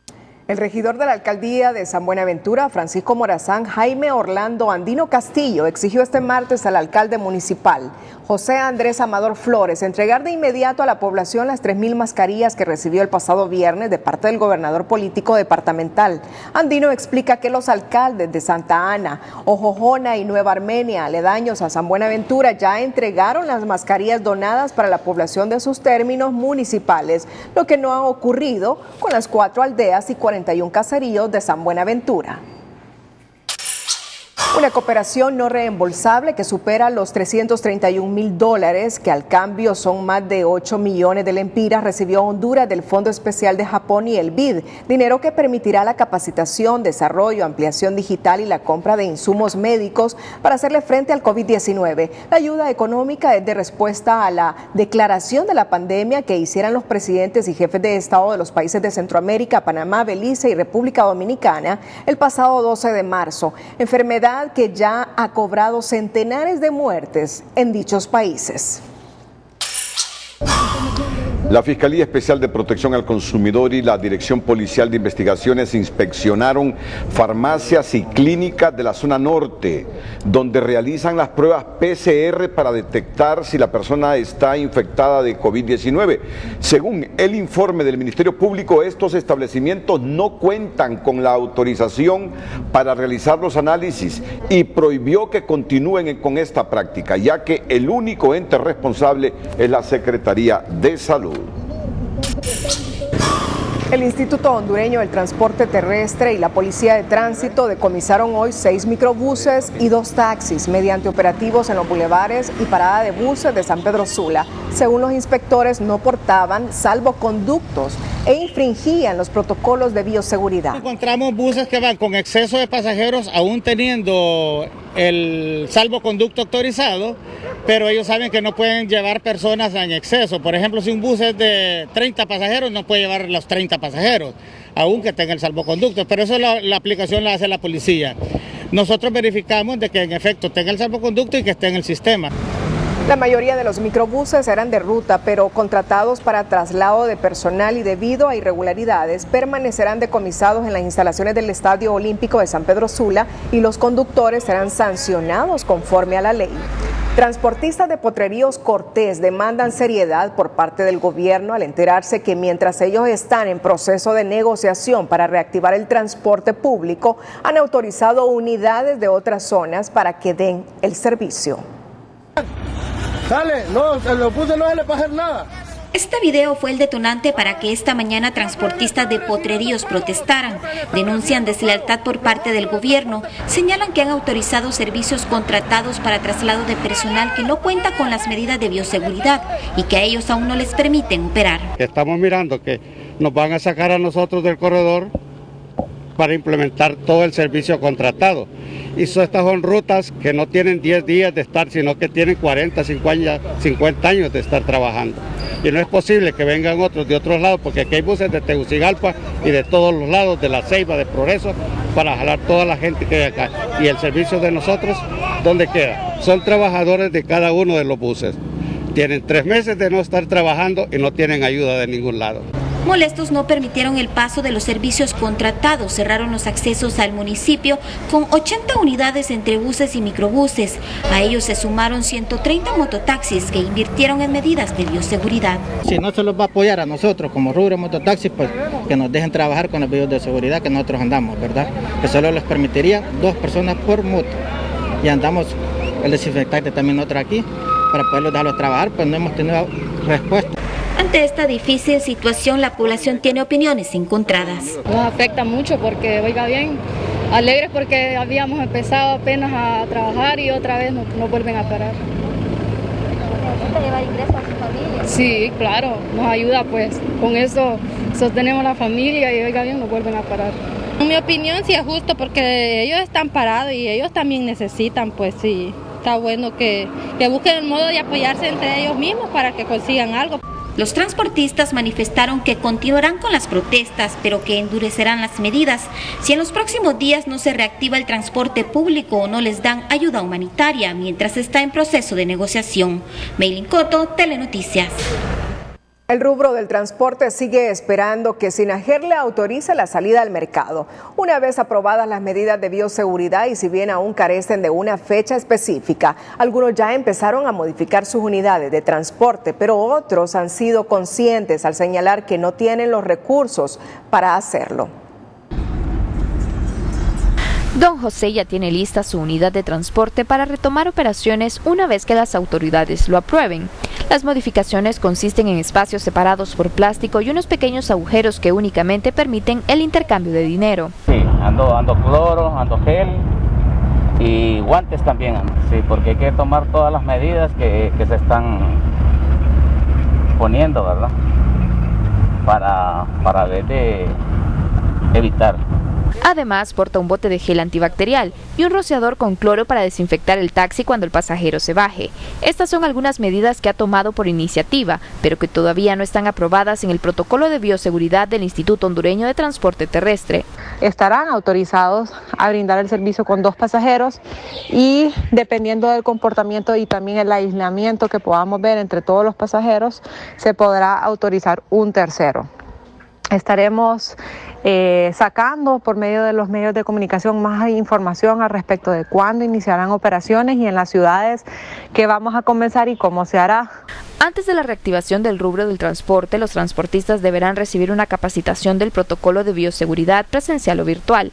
[SPEAKER 2] El regidor de la alcaldía de San Buenaventura, Francisco Morazán, Jaime Orlando Andino Castillo, exigió este martes al alcalde municipal, José Andrés Amador Flores, entregar de inmediato a la población las 3,000 mascarillas que recibió el pasado viernes de parte del gobernador político departamental. Andino explica que los alcaldes de Santa Ana, Ojojona y Nueva Armenia, aledaños a San Buenaventura, ya entregaron las mascarillas donadas para la población de sus términos municipales, lo que no ha ocurrido con las 4 aldeas y 41 caseríos de San Buenaventura. Una cooperación no reembolsable que supera los $331,000, que al cambio son más de 8 millones de lempiras, recibió Honduras del Fondo Especial de Japón y el BID, dinero que permitirá la capacitación, desarrollo, ampliación digital y la compra de insumos médicos para hacerle frente al COVID-19. La ayuda económica es de respuesta a la declaración de la pandemia que hicieran los presidentes y jefes de Estado de los países de Centroamérica, Panamá, Belice y República Dominicana el pasado 12 de marzo, enfermedad que ya ha cobrado centenares de muertes en dichos países.
[SPEAKER 4] La Fiscalía Especial de Protección al Consumidor y la Dirección Policial de Investigaciones inspeccionaron farmacias y clínicas de la zona norte, donde realizan las pruebas PCR para detectar si la persona está infectada de COVID-19. Según el informe del Ministerio Público, estos establecimientos no cuentan con la autorización para realizar los análisis y prohibió que continúen con esta práctica, ya que el único ente responsable es la Secretaría de Salud.
[SPEAKER 2] El Instituto Hondureño del Transporte Terrestre y la Policía de Tránsito decomisaron hoy 6 microbuses y 2 taxis mediante operativos en los bulevares y parada de buses de San Pedro Sula. Según los inspectores, no portaban salvoconductos e infringían los protocolos de bioseguridad.
[SPEAKER 18] Encontramos buses que van con exceso de pasajeros, aún teniendo el salvoconducto autorizado, pero ellos saben que no pueden llevar personas en exceso. Por ejemplo, si un bus es de 30 pasajeros, no puede llevar los 30 pasajeros, aunque tenga el salvoconducto, pero eso la aplicación la hace la policía. Nosotros verificamos de que en efecto tenga el salvoconducto y que esté en el sistema.
[SPEAKER 2] La mayoría de los microbuses eran de ruta, pero contratados para traslado de personal y debido a irregularidades permanecerán decomisados en las instalaciones del Estadio Olímpico de San Pedro Sula y los conductores serán sancionados conforme a la ley. Transportistas de Potreríos Cortés demandan seriedad por parte del gobierno al enterarse que mientras ellos están en proceso de negociación para reactivar el transporte público, han autorizado unidades de otras zonas para que den el servicio.
[SPEAKER 19] Sale, no, los buses no le pasa nada.
[SPEAKER 20] Este video fue el detonante para que esta mañana transportistas de Potreríos protestaran. Denuncian deslealtad por parte del gobierno. Señalan que han autorizado servicios contratados para traslado de personal que no cuenta con las medidas de bioseguridad y que a ellos aún no les permiten operar.
[SPEAKER 18] Estamos mirando que nos van a sacar a nosotros del corredor para implementar todo el servicio contratado. Y estas son rutas que no tienen 10 días de estar, sino que tienen 40, 50 años de estar trabajando. Y no es posible que vengan otros de otros lados, porque aquí hay buses de Tegucigalpa y de todos los lados, de La Ceiba, de Progreso, para jalar toda la gente que hay acá. Y el servicio de nosotros, ¿dónde queda? Son trabajadores de cada uno de los buses. Tienen 3 meses de no estar trabajando y no tienen ayuda de ningún lado.
[SPEAKER 20] Molestos no permitieron el paso de los servicios contratados, cerraron los accesos al municipio con 80 unidades entre buses y microbuses. A ellos se sumaron 130 mototaxis que invirtieron en medidas de bioseguridad.
[SPEAKER 21] Si no se los va a apoyar a nosotros como rubro mototaxis, pues que nos dejen trabajar con los medios de seguridad que nosotros andamos, ¿verdad? Que solo les permitiría 2 personas por moto. Y andamos el desinfectante también nosotros aquí para poderlos dejarlos trabajar, pues no hemos tenido respuesta.
[SPEAKER 20] Ante esta difícil situación, la población tiene opiniones encontradas.
[SPEAKER 22] Nos afecta mucho porque, oiga bien, alegres porque habíamos empezado apenas a trabajar y otra vez nos vuelven a parar.
[SPEAKER 20] ¿La gente lleva ingresos a su familia?
[SPEAKER 22] Sí, claro, nos ayuda pues, con eso sostenemos la familia y oiga bien, nos vuelven a parar.
[SPEAKER 1] En mi opinión sí es justo porque ellos están parados y ellos también necesitan, pues sí, está bueno que busquen el modo de apoyarse entre ellos mismos para que consigan algo.
[SPEAKER 20] Los transportistas manifestaron que continuarán con las protestas, pero que endurecerán las medidas si en los próximos días no se reactiva el transporte público o no les dan ayuda humanitaria mientras está en proceso de negociación. Meilin Coto, Telenoticias.
[SPEAKER 2] El rubro del transporte sigue esperando que SINAGER le autorice la salida al mercado. Una vez aprobadas las medidas de bioseguridad y si bien aún carecen de una fecha específica, algunos ya empezaron a modificar sus unidades de transporte, pero otros han sido conscientes al señalar que no tienen los recursos para hacerlo.
[SPEAKER 5] Don José ya tiene lista su unidad de transporte para retomar operaciones una vez que las autoridades lo aprueben. Las modificaciones consisten en espacios separados por plástico y unos pequeños agujeros que únicamente permiten el intercambio de dinero.
[SPEAKER 23] Sí, ando cloro, ando gel y guantes también, sí, porque hay que tomar todas las medidas que se están poniendo, ¿verdad? Para evitar.
[SPEAKER 5] Además, porta un bote de gel antibacterial y un rociador con cloro para desinfectar el taxi cuando el pasajero se baje. Estas son algunas medidas que ha tomado por iniciativa, pero que todavía no están aprobadas en el protocolo de bioseguridad del Instituto Hondureño de Transporte Terrestre.
[SPEAKER 24] Estarán autorizados a brindar el servicio con 2 pasajeros y dependiendo del comportamiento y también el aislamiento que podamos ver entre todos los pasajeros, se podrá autorizar un tercero. Estaremos sacando por medio de los medios de comunicación más información al respecto de cuándo iniciarán operaciones y en las ciudades que vamos a comenzar y cómo se hará.
[SPEAKER 5] Antes de la reactivación del rubro del transporte, los transportistas deberán recibir una capacitación del protocolo de bioseguridad presencial o virtual,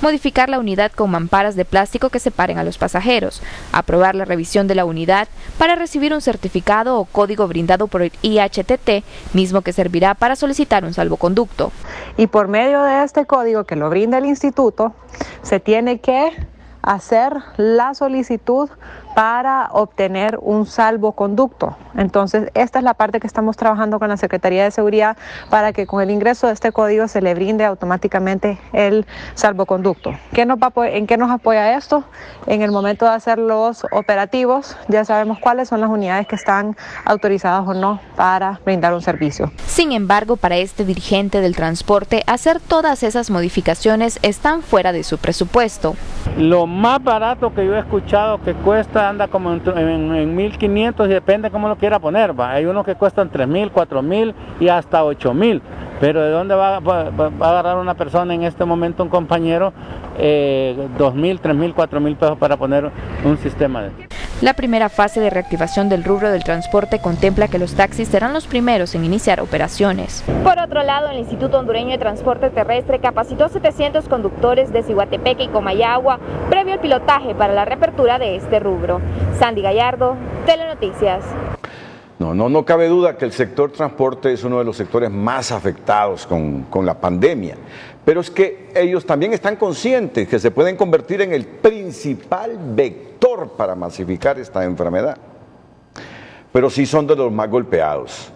[SPEAKER 5] modificar la unidad con mamparas de plástico que separen a los pasajeros, aprobar la revisión de la unidad para recibir un certificado o código brindado por el IHTT, mismo que servirá para solicitar un salvoconducto.
[SPEAKER 24] Y por medio de este código que lo brinda el instituto, se tiene que hacer la solicitud para obtener un salvoconducto. Entonces, esta es la parte que estamos trabajando con la Secretaría de Seguridad para que con el ingreso de este código se le brinde automáticamente el salvoconducto. ¿En qué nos apoya esto? En el momento de hacer los operativos, ya sabemos cuáles son las unidades que están autorizadas o no para brindar un servicio.
[SPEAKER 5] Sin embargo, para este dirigente del transporte, hacer todas esas modificaciones están fuera de su presupuesto.
[SPEAKER 18] Lo más barato que yo he escuchado que cuesta anda como en 1.500 y depende cómo lo quiera poner, ¿va? Hay unos que cuestan 3.000, 4.000 y hasta 8.000, pero ¿de dónde va a agarrar una persona en este momento, un compañero, 2.000, 3.000, 4.000 pesos para poner un sistema de...
[SPEAKER 5] La primera fase de reactivación del rubro del transporte contempla que los taxis serán los primeros en iniciar operaciones. Por otro lado, el Instituto Hondureño de Transporte Terrestre capacitó 700 conductores de Ciguatepeque y Comayagua previo al pilotaje para la reapertura de este rubro. Sandy Gallardo, Telenoticias.
[SPEAKER 4] No cabe duda que el sector transporte es uno de los sectores más afectados con la pandemia, pero es que ellos también están conscientes que se pueden convertir en el principal vector para masificar esta enfermedad. Pero sí son de los más golpeados,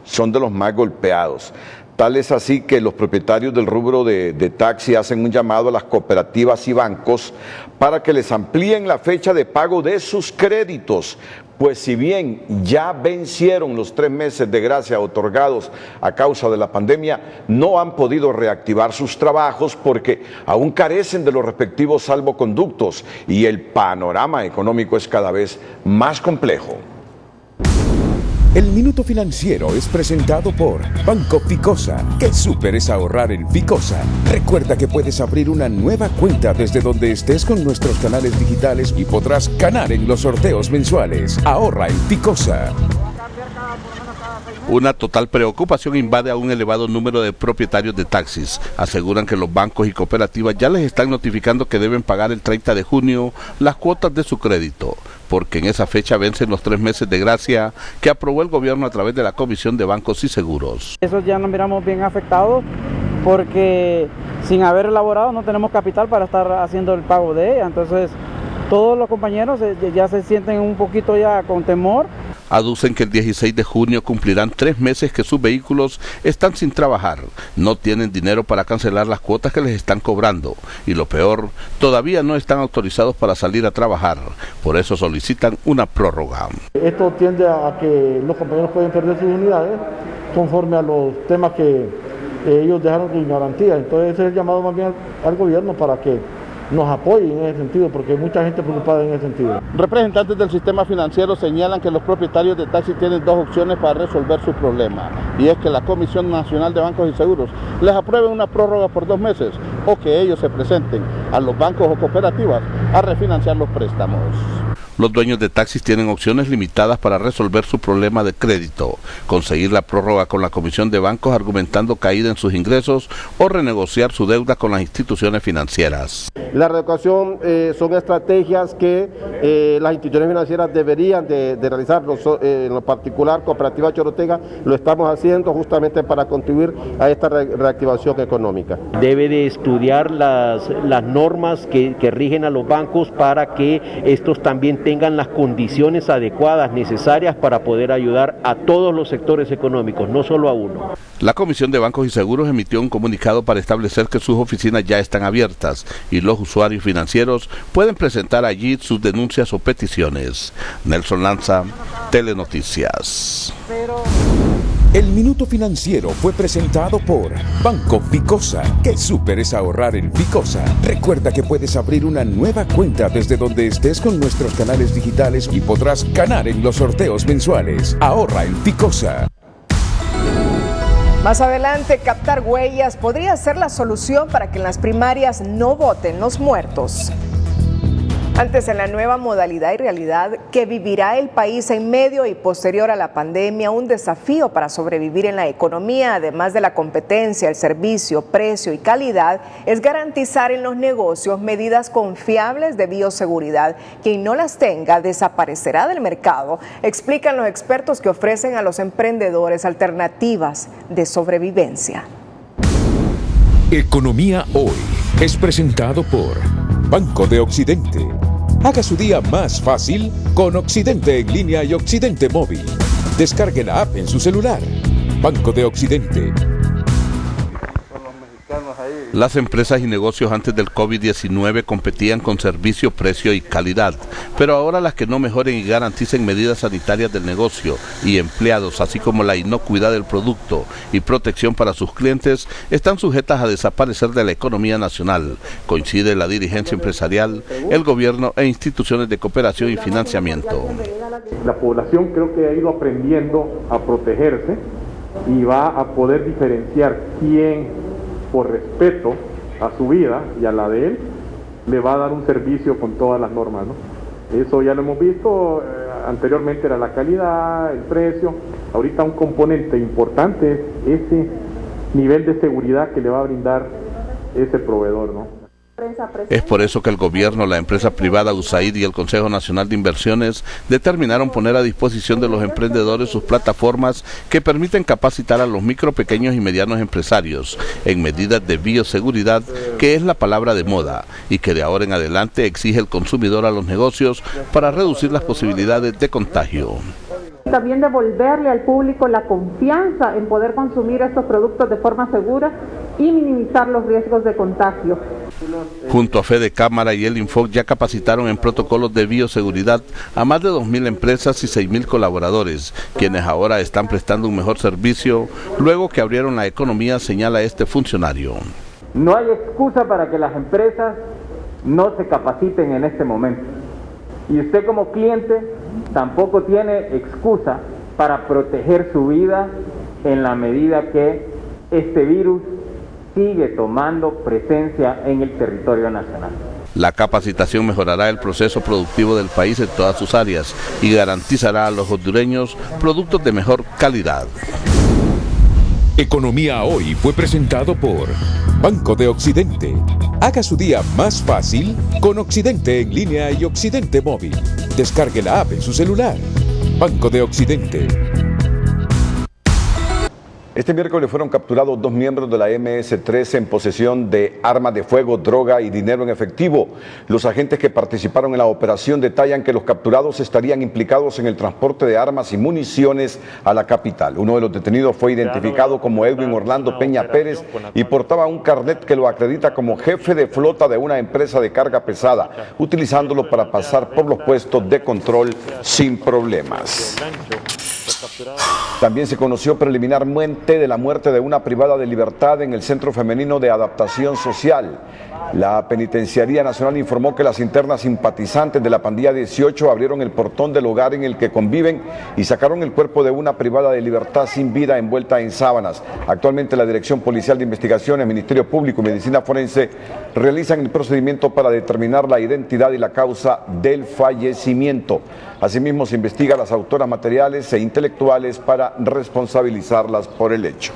[SPEAKER 4] Tal es así que los propietarios del rubro de taxi hacen un llamado a las cooperativas y bancos para que les amplíen la fecha de pago de sus créditos, pues si bien ya vencieron los 3 meses de gracia otorgados a causa de la pandemia, no han podido reactivar sus trabajos porque aún carecen de los respectivos salvoconductos y el panorama económico es cada vez más complejo.
[SPEAKER 3] El Minuto Financiero es presentado por Banco Ficosa. ¡Qué súper es ahorrar en Ficosa! Recuerda que puedes abrir una nueva cuenta desde donde estés con nuestros canales digitales y podrás ganar en los sorteos mensuales. Ahorra en Ficosa.
[SPEAKER 25] Una total preocupación invade a un elevado número de propietarios de taxis. Aseguran que los bancos y cooperativas ya les están notificando que deben pagar el 30 de junio las cuotas de su crédito, porque en esa fecha vencen los 3 meses de gracia que aprobó el gobierno a través de la Comisión de Bancos y Seguros.
[SPEAKER 10] Eso ya nos miramos bien afectados porque sin haber elaborado no tenemos capital para estar haciendo el pago de ella. Entonces todos los compañeros ya se sienten un poquito ya con temor.
[SPEAKER 25] Aducen que el 16 de junio cumplirán 3 meses que sus vehículos están sin trabajar, no tienen dinero para cancelar las cuotas que les están cobrando y lo peor, todavía no están autorizados para salir a trabajar, por eso solicitan una prórroga.
[SPEAKER 10] Esto tiende a que los compañeros pueden perder sus unidades conforme a los temas que ellos dejaron sin garantía. Entonces ese es el llamado más bien al gobierno para que nos apoye en ese sentido, porque hay mucha gente preocupada en ese sentido.
[SPEAKER 25] Representantes del sistema financiero señalan que los propietarios de taxis tienen 2 opciones para resolver su problema, y es que la Comisión Nacional de Bancos y Seguros les apruebe una prórroga por 2 meses, o que ellos se presenten a los bancos o cooperativas a refinanciar los préstamos. Los dueños de taxis tienen opciones limitadas para resolver su problema de crédito, conseguir la prórroga con la Comisión de Bancos argumentando caída en sus ingresos o renegociar su deuda con las instituciones financieras.
[SPEAKER 19] La reeducación son estrategias que las instituciones financieras deberían de realizar, en lo particular Cooperativa Chorotega lo estamos haciendo justamente para contribuir a esta reactivación económica.
[SPEAKER 6] Debe de estudiar las normas que rigen a los bancos para que estos también tengan las condiciones adecuadas, necesarias para poder ayudar a todos los sectores económicos, no solo a uno.
[SPEAKER 25] La Comisión de Bancos y Seguros emitió un comunicado para establecer que sus oficinas ya están abiertas y los usuarios financieros pueden presentar allí sus denuncias o peticiones. Nelson Lanza, Telenoticias.
[SPEAKER 3] El Minuto Financiero fue presentado por Banco Ficosa. ¡Qué súper es ahorrar en Ficosa! Recuerda que puedes abrir una nueva cuenta desde donde estés con nuestros canales digitales y podrás ganar en los sorteos mensuales. Ahorra en Ficosa.
[SPEAKER 2] Más adelante, captar huellas podría ser la solución para que en las primarias no voten los muertos. Antes, en la nueva modalidad y realidad que vivirá el país en medio y posterior a la pandemia, un desafío para sobrevivir en la economía, además de la competencia, el servicio, precio y calidad, es garantizar en los negocios medidas confiables de bioseguridad. Quien no las tenga desaparecerá del mercado, explican los expertos que ofrecen a los emprendedores alternativas de sobrevivencia.
[SPEAKER 3] Economía Hoy es presentado por Banco de Occidente. Haga su día más fácil con Occidente en línea y Occidente móvil. Descargue la app en su celular. Banco de Occidente.
[SPEAKER 25] Las empresas y negocios antes del COVID-19 competían con servicio, precio y calidad, pero ahora las que no mejoren y garanticen medidas sanitarias del negocio y empleados, así como la inocuidad del producto y protección para sus clientes, están sujetas a desaparecer de la economía nacional, coincide la dirigencia empresarial, el gobierno e instituciones de cooperación y financiamiento.
[SPEAKER 8] La población creo que ha ido aprendiendo a protegerse y va a poder diferenciar quién, por respeto a su vida y a la de él, le va a dar un servicio con todas las normas, ¿no? Eso ya lo hemos visto, anteriormente era la calidad, el precio, ahorita un componente importante es ese nivel de seguridad que le va a brindar ese proveedor, ¿no?
[SPEAKER 25] Es por eso que el gobierno, la empresa privada USAID y el Consejo Nacional de Inversiones determinaron poner a disposición de los emprendedores sus plataformas que permiten capacitar a los micro, pequeños y medianos empresarios en medidas de bioseguridad, que es la palabra de moda y que de ahora en adelante exige el consumidor a los negocios para reducir las posibilidades de contagio.
[SPEAKER 9] También devolverle al público la confianza en poder consumir estos productos de forma segura y minimizar los riesgos de contagio.
[SPEAKER 25] Junto a Fede Cámara y el Infoc ya capacitaron en protocolos de bioseguridad a más de 2.000 empresas y 6.000 colaboradores, quienes ahora están prestando un mejor servicio luego que abrieron la economía, señala este funcionario.
[SPEAKER 11] No hay excusa para que las empresas no se capaciten en este momento. Y usted como cliente tampoco tiene excusa para proteger su vida en la medida que este virus sigue tomando presencia en el territorio nacional.
[SPEAKER 25] La capacitación mejorará el proceso productivo del país en todas sus áreas y garantizará a los hondureños productos de mejor calidad.
[SPEAKER 3] Economía Hoy fue presentado por Banco de Occidente. Haga su día más fácil con Occidente en línea y Occidente móvil. Descargue la app en su celular. Banco de Occidente.
[SPEAKER 4] Este miércoles fueron capturados 2 miembros de la MS-13 en posesión de armas de fuego, droga y dinero en efectivo. Los agentes que participaron en la operación detallan que los capturados estarían implicados en el transporte de armas y municiones a la capital. Uno de los detenidos fue identificado como Edwin Orlando Peña Pérez y portaba un carnet que lo acredita como jefe de flota de una empresa de carga pesada, utilizándolo para pasar por los puestos de control sin problemas. También se conoció preliminarmente de la muerte de una privada de libertad en el Centro Femenino de Adaptación Social. La Penitenciaría Nacional informó que las internas simpatizantes de la pandilla 18 abrieron el portón del hogar en el que conviven y sacaron el cuerpo de una privada de libertad sin vida envuelta en sábanas. Actualmente la Dirección Policial de Investigaciones, Ministerio Público y Medicina Forense realizan el procedimiento para determinar la identidad y la causa del fallecimiento. Asimismo, se investiga a las autoras materiales e intelectuales para responsabilizarlas por el hecho.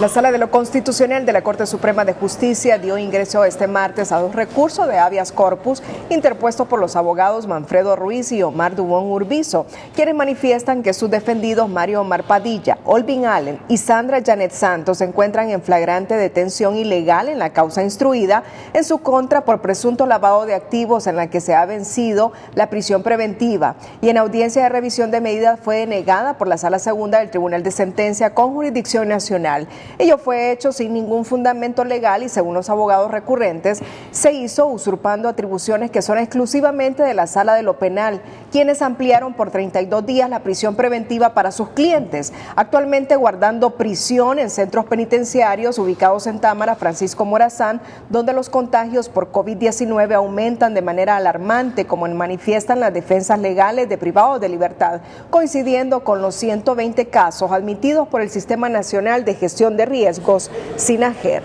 [SPEAKER 2] La Sala de lo Constitucional de la Corte Suprema de Justicia dio ingreso este martes a 2 recursos de habeas corpus interpuestos por los abogados Manfredo Ruiz y Omar Dubón Urbizo, quienes manifiestan que sus defendidos Mario Omar Padilla, Olvin Allen y Sandra Janet Santos se encuentran en flagrante detención ilegal en la causa instruida en su contra por presunto lavado de activos en la que se ha vencido la prisión preventiva y en audiencia de revisión de medidas fue denegada por la Sala Segunda del Tribunal de Sentencia con jurisdicción nacional. Ello fue hecho sin ningún fundamento legal y, según los abogados recurrentes, se hizo usurpando atribuciones que son exclusivamente de la Sala de lo Penal, quienes ampliaron por 32 días la prisión preventiva para sus clientes, actualmente guardando prisión en centros penitenciarios ubicados en Támara, Francisco Morazán, donde los contagios por COVID-19 aumentan de manera alarmante, como manifiestan las defensas legales de privados de libertad, coincidiendo con los 120 casos admitidos por el Sistema Nacional de Gestión de Riesgos, SINAGER.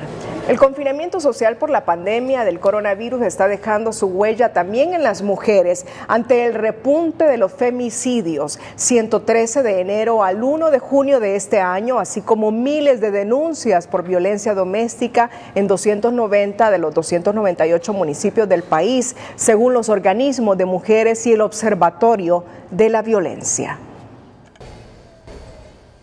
[SPEAKER 2] El confinamiento social por la pandemia del coronavirus está dejando su huella también en las mujeres ante el repunte de los femicidios, 113 de enero al 1 de junio de este año, así como miles de denuncias por violencia doméstica en 290 de los 298 municipios del país, según los organismos de mujeres y el Observatorio de la Violencia.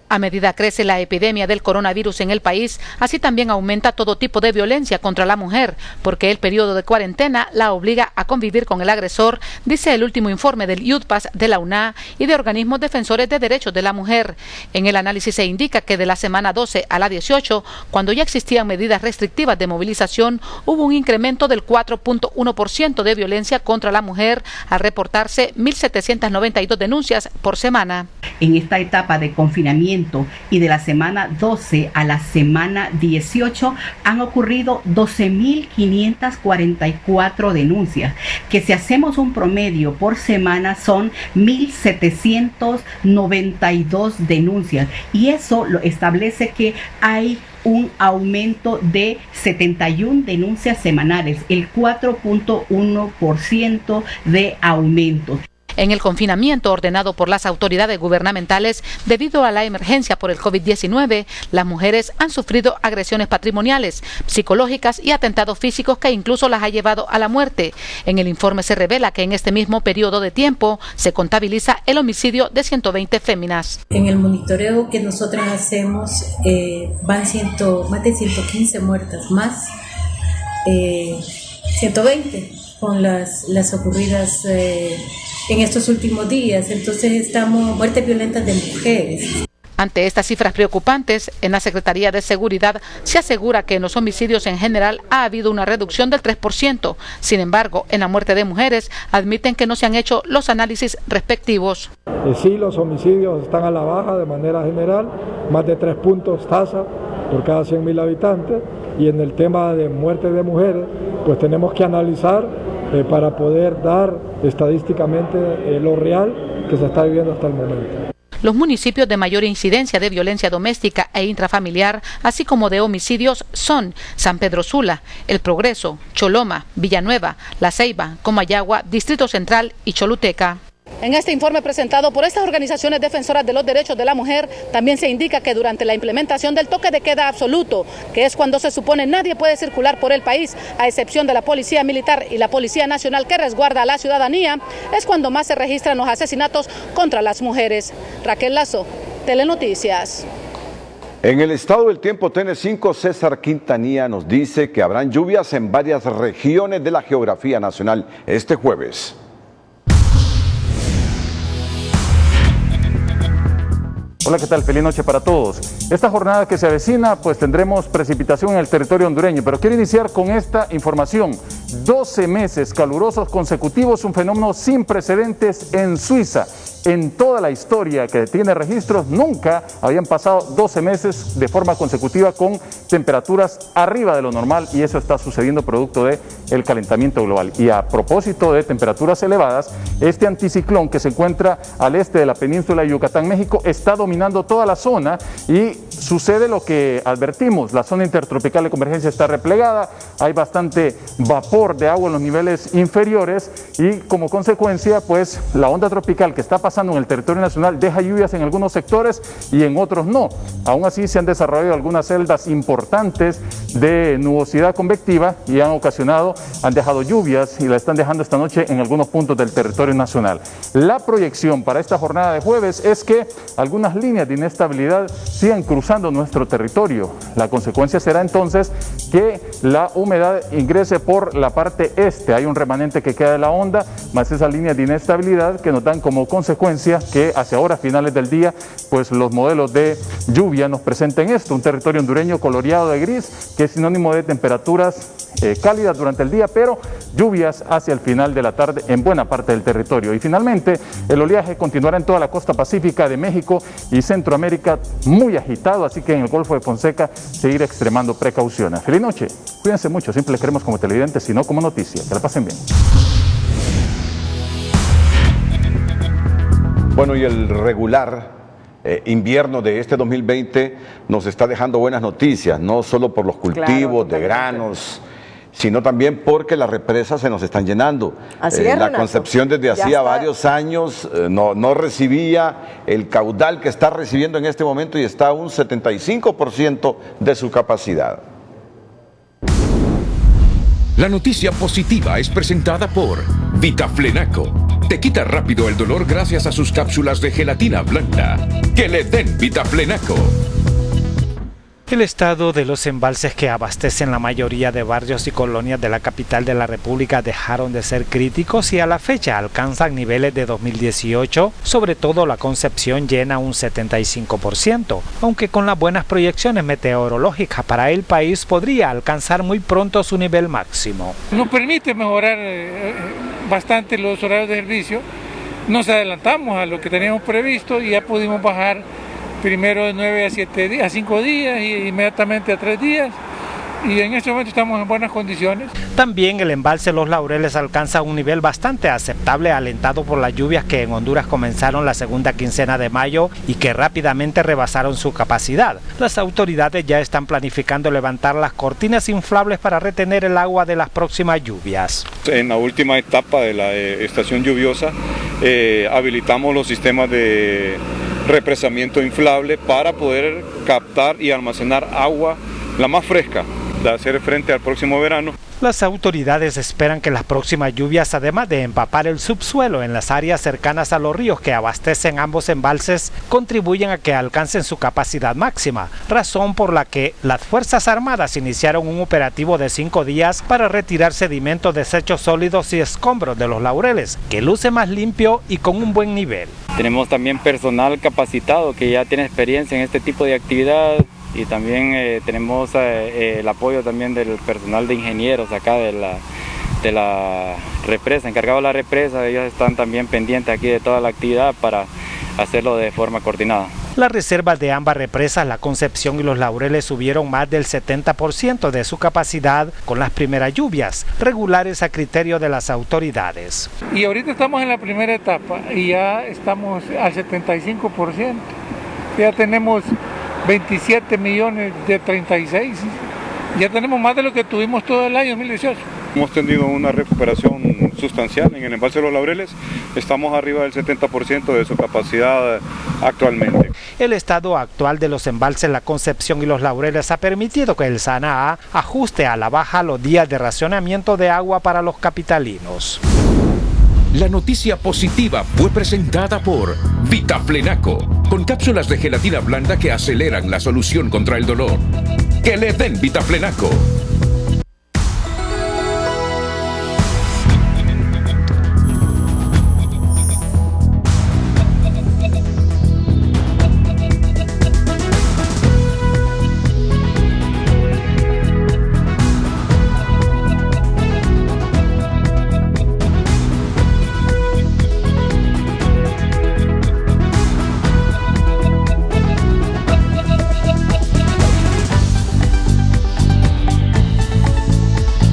[SPEAKER 7] A medida crece la epidemia del coronavirus en el país, así también aumenta todo tipo de violencia contra la mujer, porque el periodo de cuarentena la obliga a convivir con el agresor, dice el último informe del IUDPAS, de la UNA y de organismos defensores de derechos de la mujer. En el análisis se indica que de la semana 12 a la 18, cuando ya existían medidas restrictivas de movilización, hubo un incremento del 4.1% de violencia contra la mujer, al reportarse 1.792 denuncias por semana.
[SPEAKER 12] En esta etapa de confinamiento y de la semana 12 a la semana 18 han ocurrido 12.544 denuncias, que si hacemos un promedio por semana son 1.792 denuncias, y eso lo establece que hay un aumento de 71 denuncias semanales, el 4.1% de aumento.
[SPEAKER 7] En el confinamiento ordenado por las autoridades gubernamentales debido a la emergencia por el COVID-19, las mujeres han sufrido agresiones patrimoniales, psicológicas y atentados físicos que incluso las ha llevado a la muerte. En el informe se revela que en este mismo periodo de tiempo se contabiliza el homicidio de 120 féminas.
[SPEAKER 13] En el monitoreo que nosotras hacemos van más de 115 muertas, más 120 con las ocurridas en estos últimos días. Entonces estamos muertes violentas de mujeres.
[SPEAKER 7] Ante estas cifras preocupantes, en la Secretaría de Seguridad se asegura que en los homicidios en general ha habido una reducción del 3%. Sin embargo, en la muerte de mujeres admiten que no se han hecho los análisis respectivos.
[SPEAKER 10] Sí, los homicidios están a la baja de manera general, más de 3 puntos tasa por cada 100.000 habitantes, y en el tema de muerte de mujeres, pues tenemos que analizar para poder dar estadísticamente lo real que se está viviendo hasta el momento.
[SPEAKER 7] Los municipios de mayor incidencia de violencia doméstica e intrafamiliar, así como de homicidios, son San Pedro Sula, El Progreso, Choloma, Villanueva, La Ceiba, Comayagua, Distrito Central y Choluteca.
[SPEAKER 22] En este informe presentado por estas organizaciones defensoras de los derechos de la mujer, también se indica que durante la implementación del toque de queda absoluto, que es cuando se supone nadie puede circular por el país, a excepción de la Policía Militar y la Policía Nacional que resguarda a la ciudadanía, es cuando más se registran los asesinatos contra las mujeres. Raquel Lazo, Telenoticias.
[SPEAKER 4] En el estado del tiempo TN5, César Quintanilla nos dice que habrán lluvias en varias regiones de la geografía nacional este jueves.
[SPEAKER 14] Hola, ¿qué tal? Feliz noche para todos. Esta jornada que se avecina, pues tendremos precipitación en el territorio hondureño, pero quiero iniciar con esta información. 12 meses calurosos consecutivos, un fenómeno sin precedentes en Suiza. En toda la historia que tiene registros, nunca habían pasado 12 meses de forma consecutiva con temperaturas arriba de lo normal, y eso está sucediendo producto del calentamiento global. Y a propósito de temperaturas elevadas, este anticiclón que se encuentra al este de la península de Yucatán, México, está dominando toda la zona y sucede lo que advertimos: la zona intertropical de convergencia está replegada, hay bastante vapor de agua en los niveles inferiores y como consecuencia, pues la onda tropical que está pasando en el territorio nacional deja lluvias en algunos sectores y en otros no. Aún así se han desarrollado algunas celdas importantes de nubosidad convectiva y han dejado lluvias y la están dejando esta noche en algunos puntos del territorio nacional. La proyección para esta jornada de jueves es que algunas líneas de inestabilidad sigan cruzando nuestro territorio. La consecuencia será entonces que la humedad ingrese por la parte este. Hay un remanente que queda de la onda, más esas líneas de inestabilidad que nos dan como consecuencia que hacia ahora, finales del día, pues los modelos de lluvia nos presenten esto: un territorio hondureño coloreado de gris, que es sinónimo de temperaturas cálidas durante el día, pero lluvias hacia el final de la tarde en buena parte del territorio. Y finalmente, el oleaje continuará en toda la costa pacífica de México y Centroamérica muy agitado, así que en el Golfo de Fonseca seguir extremando precauciones. Feliz noche, cuídense mucho, siempre les queremos como televidentes, sino como noticia. Que la pasen bien.
[SPEAKER 4] Bueno, y el regular invierno de este 2020 nos está dejando buenas noticias, no solo por los cultivos de granos, sino también porque las represas se nos están llenando.
[SPEAKER 2] Así es,
[SPEAKER 4] la
[SPEAKER 2] Renato.
[SPEAKER 4] Concepción desde hacía varios años no recibía el caudal que está recibiendo en este momento y está a un 75% de su capacidad.
[SPEAKER 3] La noticia positiva es presentada por Vitaflenaco. Te quita rápido el dolor gracias a sus cápsulas de gelatina blanda. ¡Que le den Vitaflenaco!
[SPEAKER 15] El estado de los embalses que abastecen la mayoría de barrios y colonias de la capital de la República dejaron de ser críticos y a la fecha alcanzan niveles de 2018, sobre todo la Concepción llena un 75%, aunque con las buenas proyecciones meteorológicas para el país podría alcanzar muy pronto su nivel máximo.
[SPEAKER 16] Nos permite mejorar bastante los horarios de servicio, nos adelantamos a lo que teníamos previsto y ya pudimos bajar primero de 9 a 7 días, a 5 días y inmediatamente a 3 días. Y en este momento estamos en buenas condiciones.
[SPEAKER 15] También el embalse Los Laureles alcanza un nivel bastante aceptable, alentado por las lluvias que en Honduras comenzaron la segunda quincena de mayo y que rápidamente rebasaron su capacidad. Las autoridades ya están planificando levantar las cortinas inflables para retener el agua de las próximas lluvias.
[SPEAKER 17] En la última etapa de la estación lluviosa habilitamos los sistemas de represamiento inflable para poder captar y almacenar agua, la más fresca, de hacer frente al próximo verano.
[SPEAKER 15] Las autoridades esperan que las próximas lluvias, además de empapar el subsuelo en las áreas cercanas a los ríos que abastecen ambos embalses, contribuyen a que alcancen su capacidad máxima, razón por la que las Fuerzas Armadas iniciaron un operativo de 5 días para retirar sedimentos, desechos sólidos y escombros de Los Laureles, que luce más limpio y con un buen nivel.
[SPEAKER 21] Tenemos también personal capacitado que ya tiene experiencia en este tipo de actividad. Y también tenemos el apoyo también del personal de ingenieros acá de la represa, encargado de la represa. Ellos están también pendientes aquí de toda la actividad para hacerlo de forma coordinada.
[SPEAKER 15] Las reservas de ambas represas, La Concepción y Los Laureles, subieron más del 70% de su capacidad con las primeras lluvias, regulares a criterio de las autoridades.
[SPEAKER 16] Y ahorita estamos en la primera etapa y ya estamos al 75%. Ya tenemos 27 millones de 36. Ya tenemos más de lo que tuvimos todo el año 2018.
[SPEAKER 17] Hemos tenido una recuperación sustancial en el embalse de Los Laureles. Estamos arriba del 70% de su capacidad actualmente.
[SPEAKER 15] El estado actual de los embalses La Concepción y Los Laureles ha permitido que el SANAA ajuste a la baja los días de racionamiento de agua para los capitalinos.
[SPEAKER 3] La noticia positiva fue presentada por Vitaflenaco, con cápsulas de gelatina blanda que aceleran la solución contra el dolor. ¡Que le den Vitaflenaco!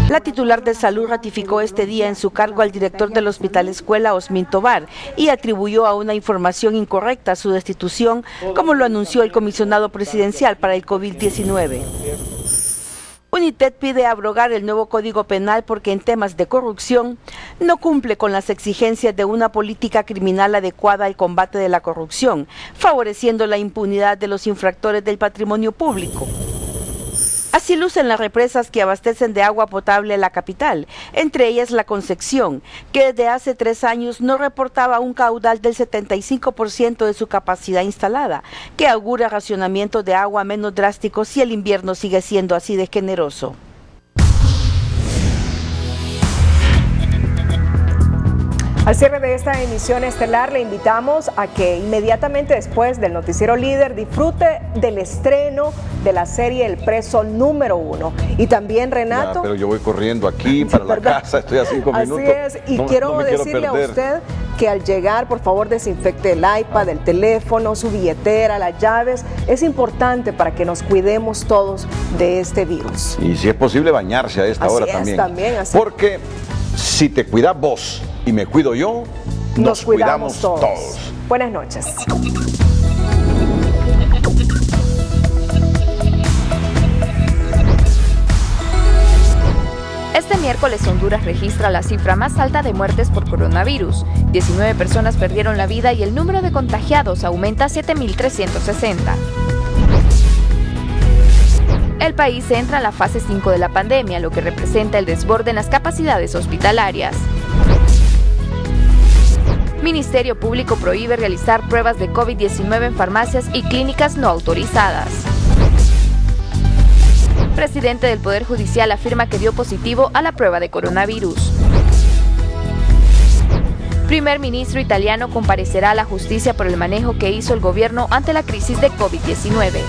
[SPEAKER 1] La titular de Salud ratificó este día en su cargo al director del Hospital Escuela, Osmin Tobar, y atribuyó a una información incorrecta su destitución, como lo anunció el comisionado presidencial para el COVID-19. UNITED pide abrogar el nuevo Código Penal porque en temas de corrupción no cumple con las exigencias de una política criminal adecuada al combate de la corrupción, favoreciendo la impunidad de los infractores del patrimonio público. Así lucen las represas que abastecen de agua potable la capital, entre ellas la Concepción, que desde hace 3 años no reportaba un caudal del 75% de su capacidad instalada, que augura racionamiento de agua menos drásticos si el invierno sigue siendo así de generoso.
[SPEAKER 2] Al cierre de esta emisión estelar le invitamos a que inmediatamente después del Noticiero Líder disfrute del estreno de la serie El Preso número 1. Y también, Renato...
[SPEAKER 4] Pero yo voy corriendo aquí para la casa, estoy a 5 minutos.
[SPEAKER 2] Así es, y quiero decirle a usted que al llegar, por favor, desinfecte el iPad, el teléfono, su billetera, las llaves. Es importante para que nos cuidemos todos de este virus.
[SPEAKER 4] Y si es posible bañarse a esta hora también. Porque si te cuidas vos y me cuido yo, nos cuidamos todos.
[SPEAKER 2] Buenas noches.
[SPEAKER 5] Este miércoles Honduras registra la cifra más alta de muertes por coronavirus. 19 personas perdieron la vida y el número de contagiados aumenta a 7.360. El país entra en la fase 5 de la pandemia, lo que representa el desborde en las capacidades hospitalarias. Ministerio Público prohíbe realizar pruebas de COVID-19 en farmacias y clínicas no autorizadas. Presidente del Poder Judicial afirma que dio positivo a la prueba de coronavirus. Primer ministro italiano comparecerá a la justicia por el manejo que hizo el gobierno ante la crisis de COVID-19.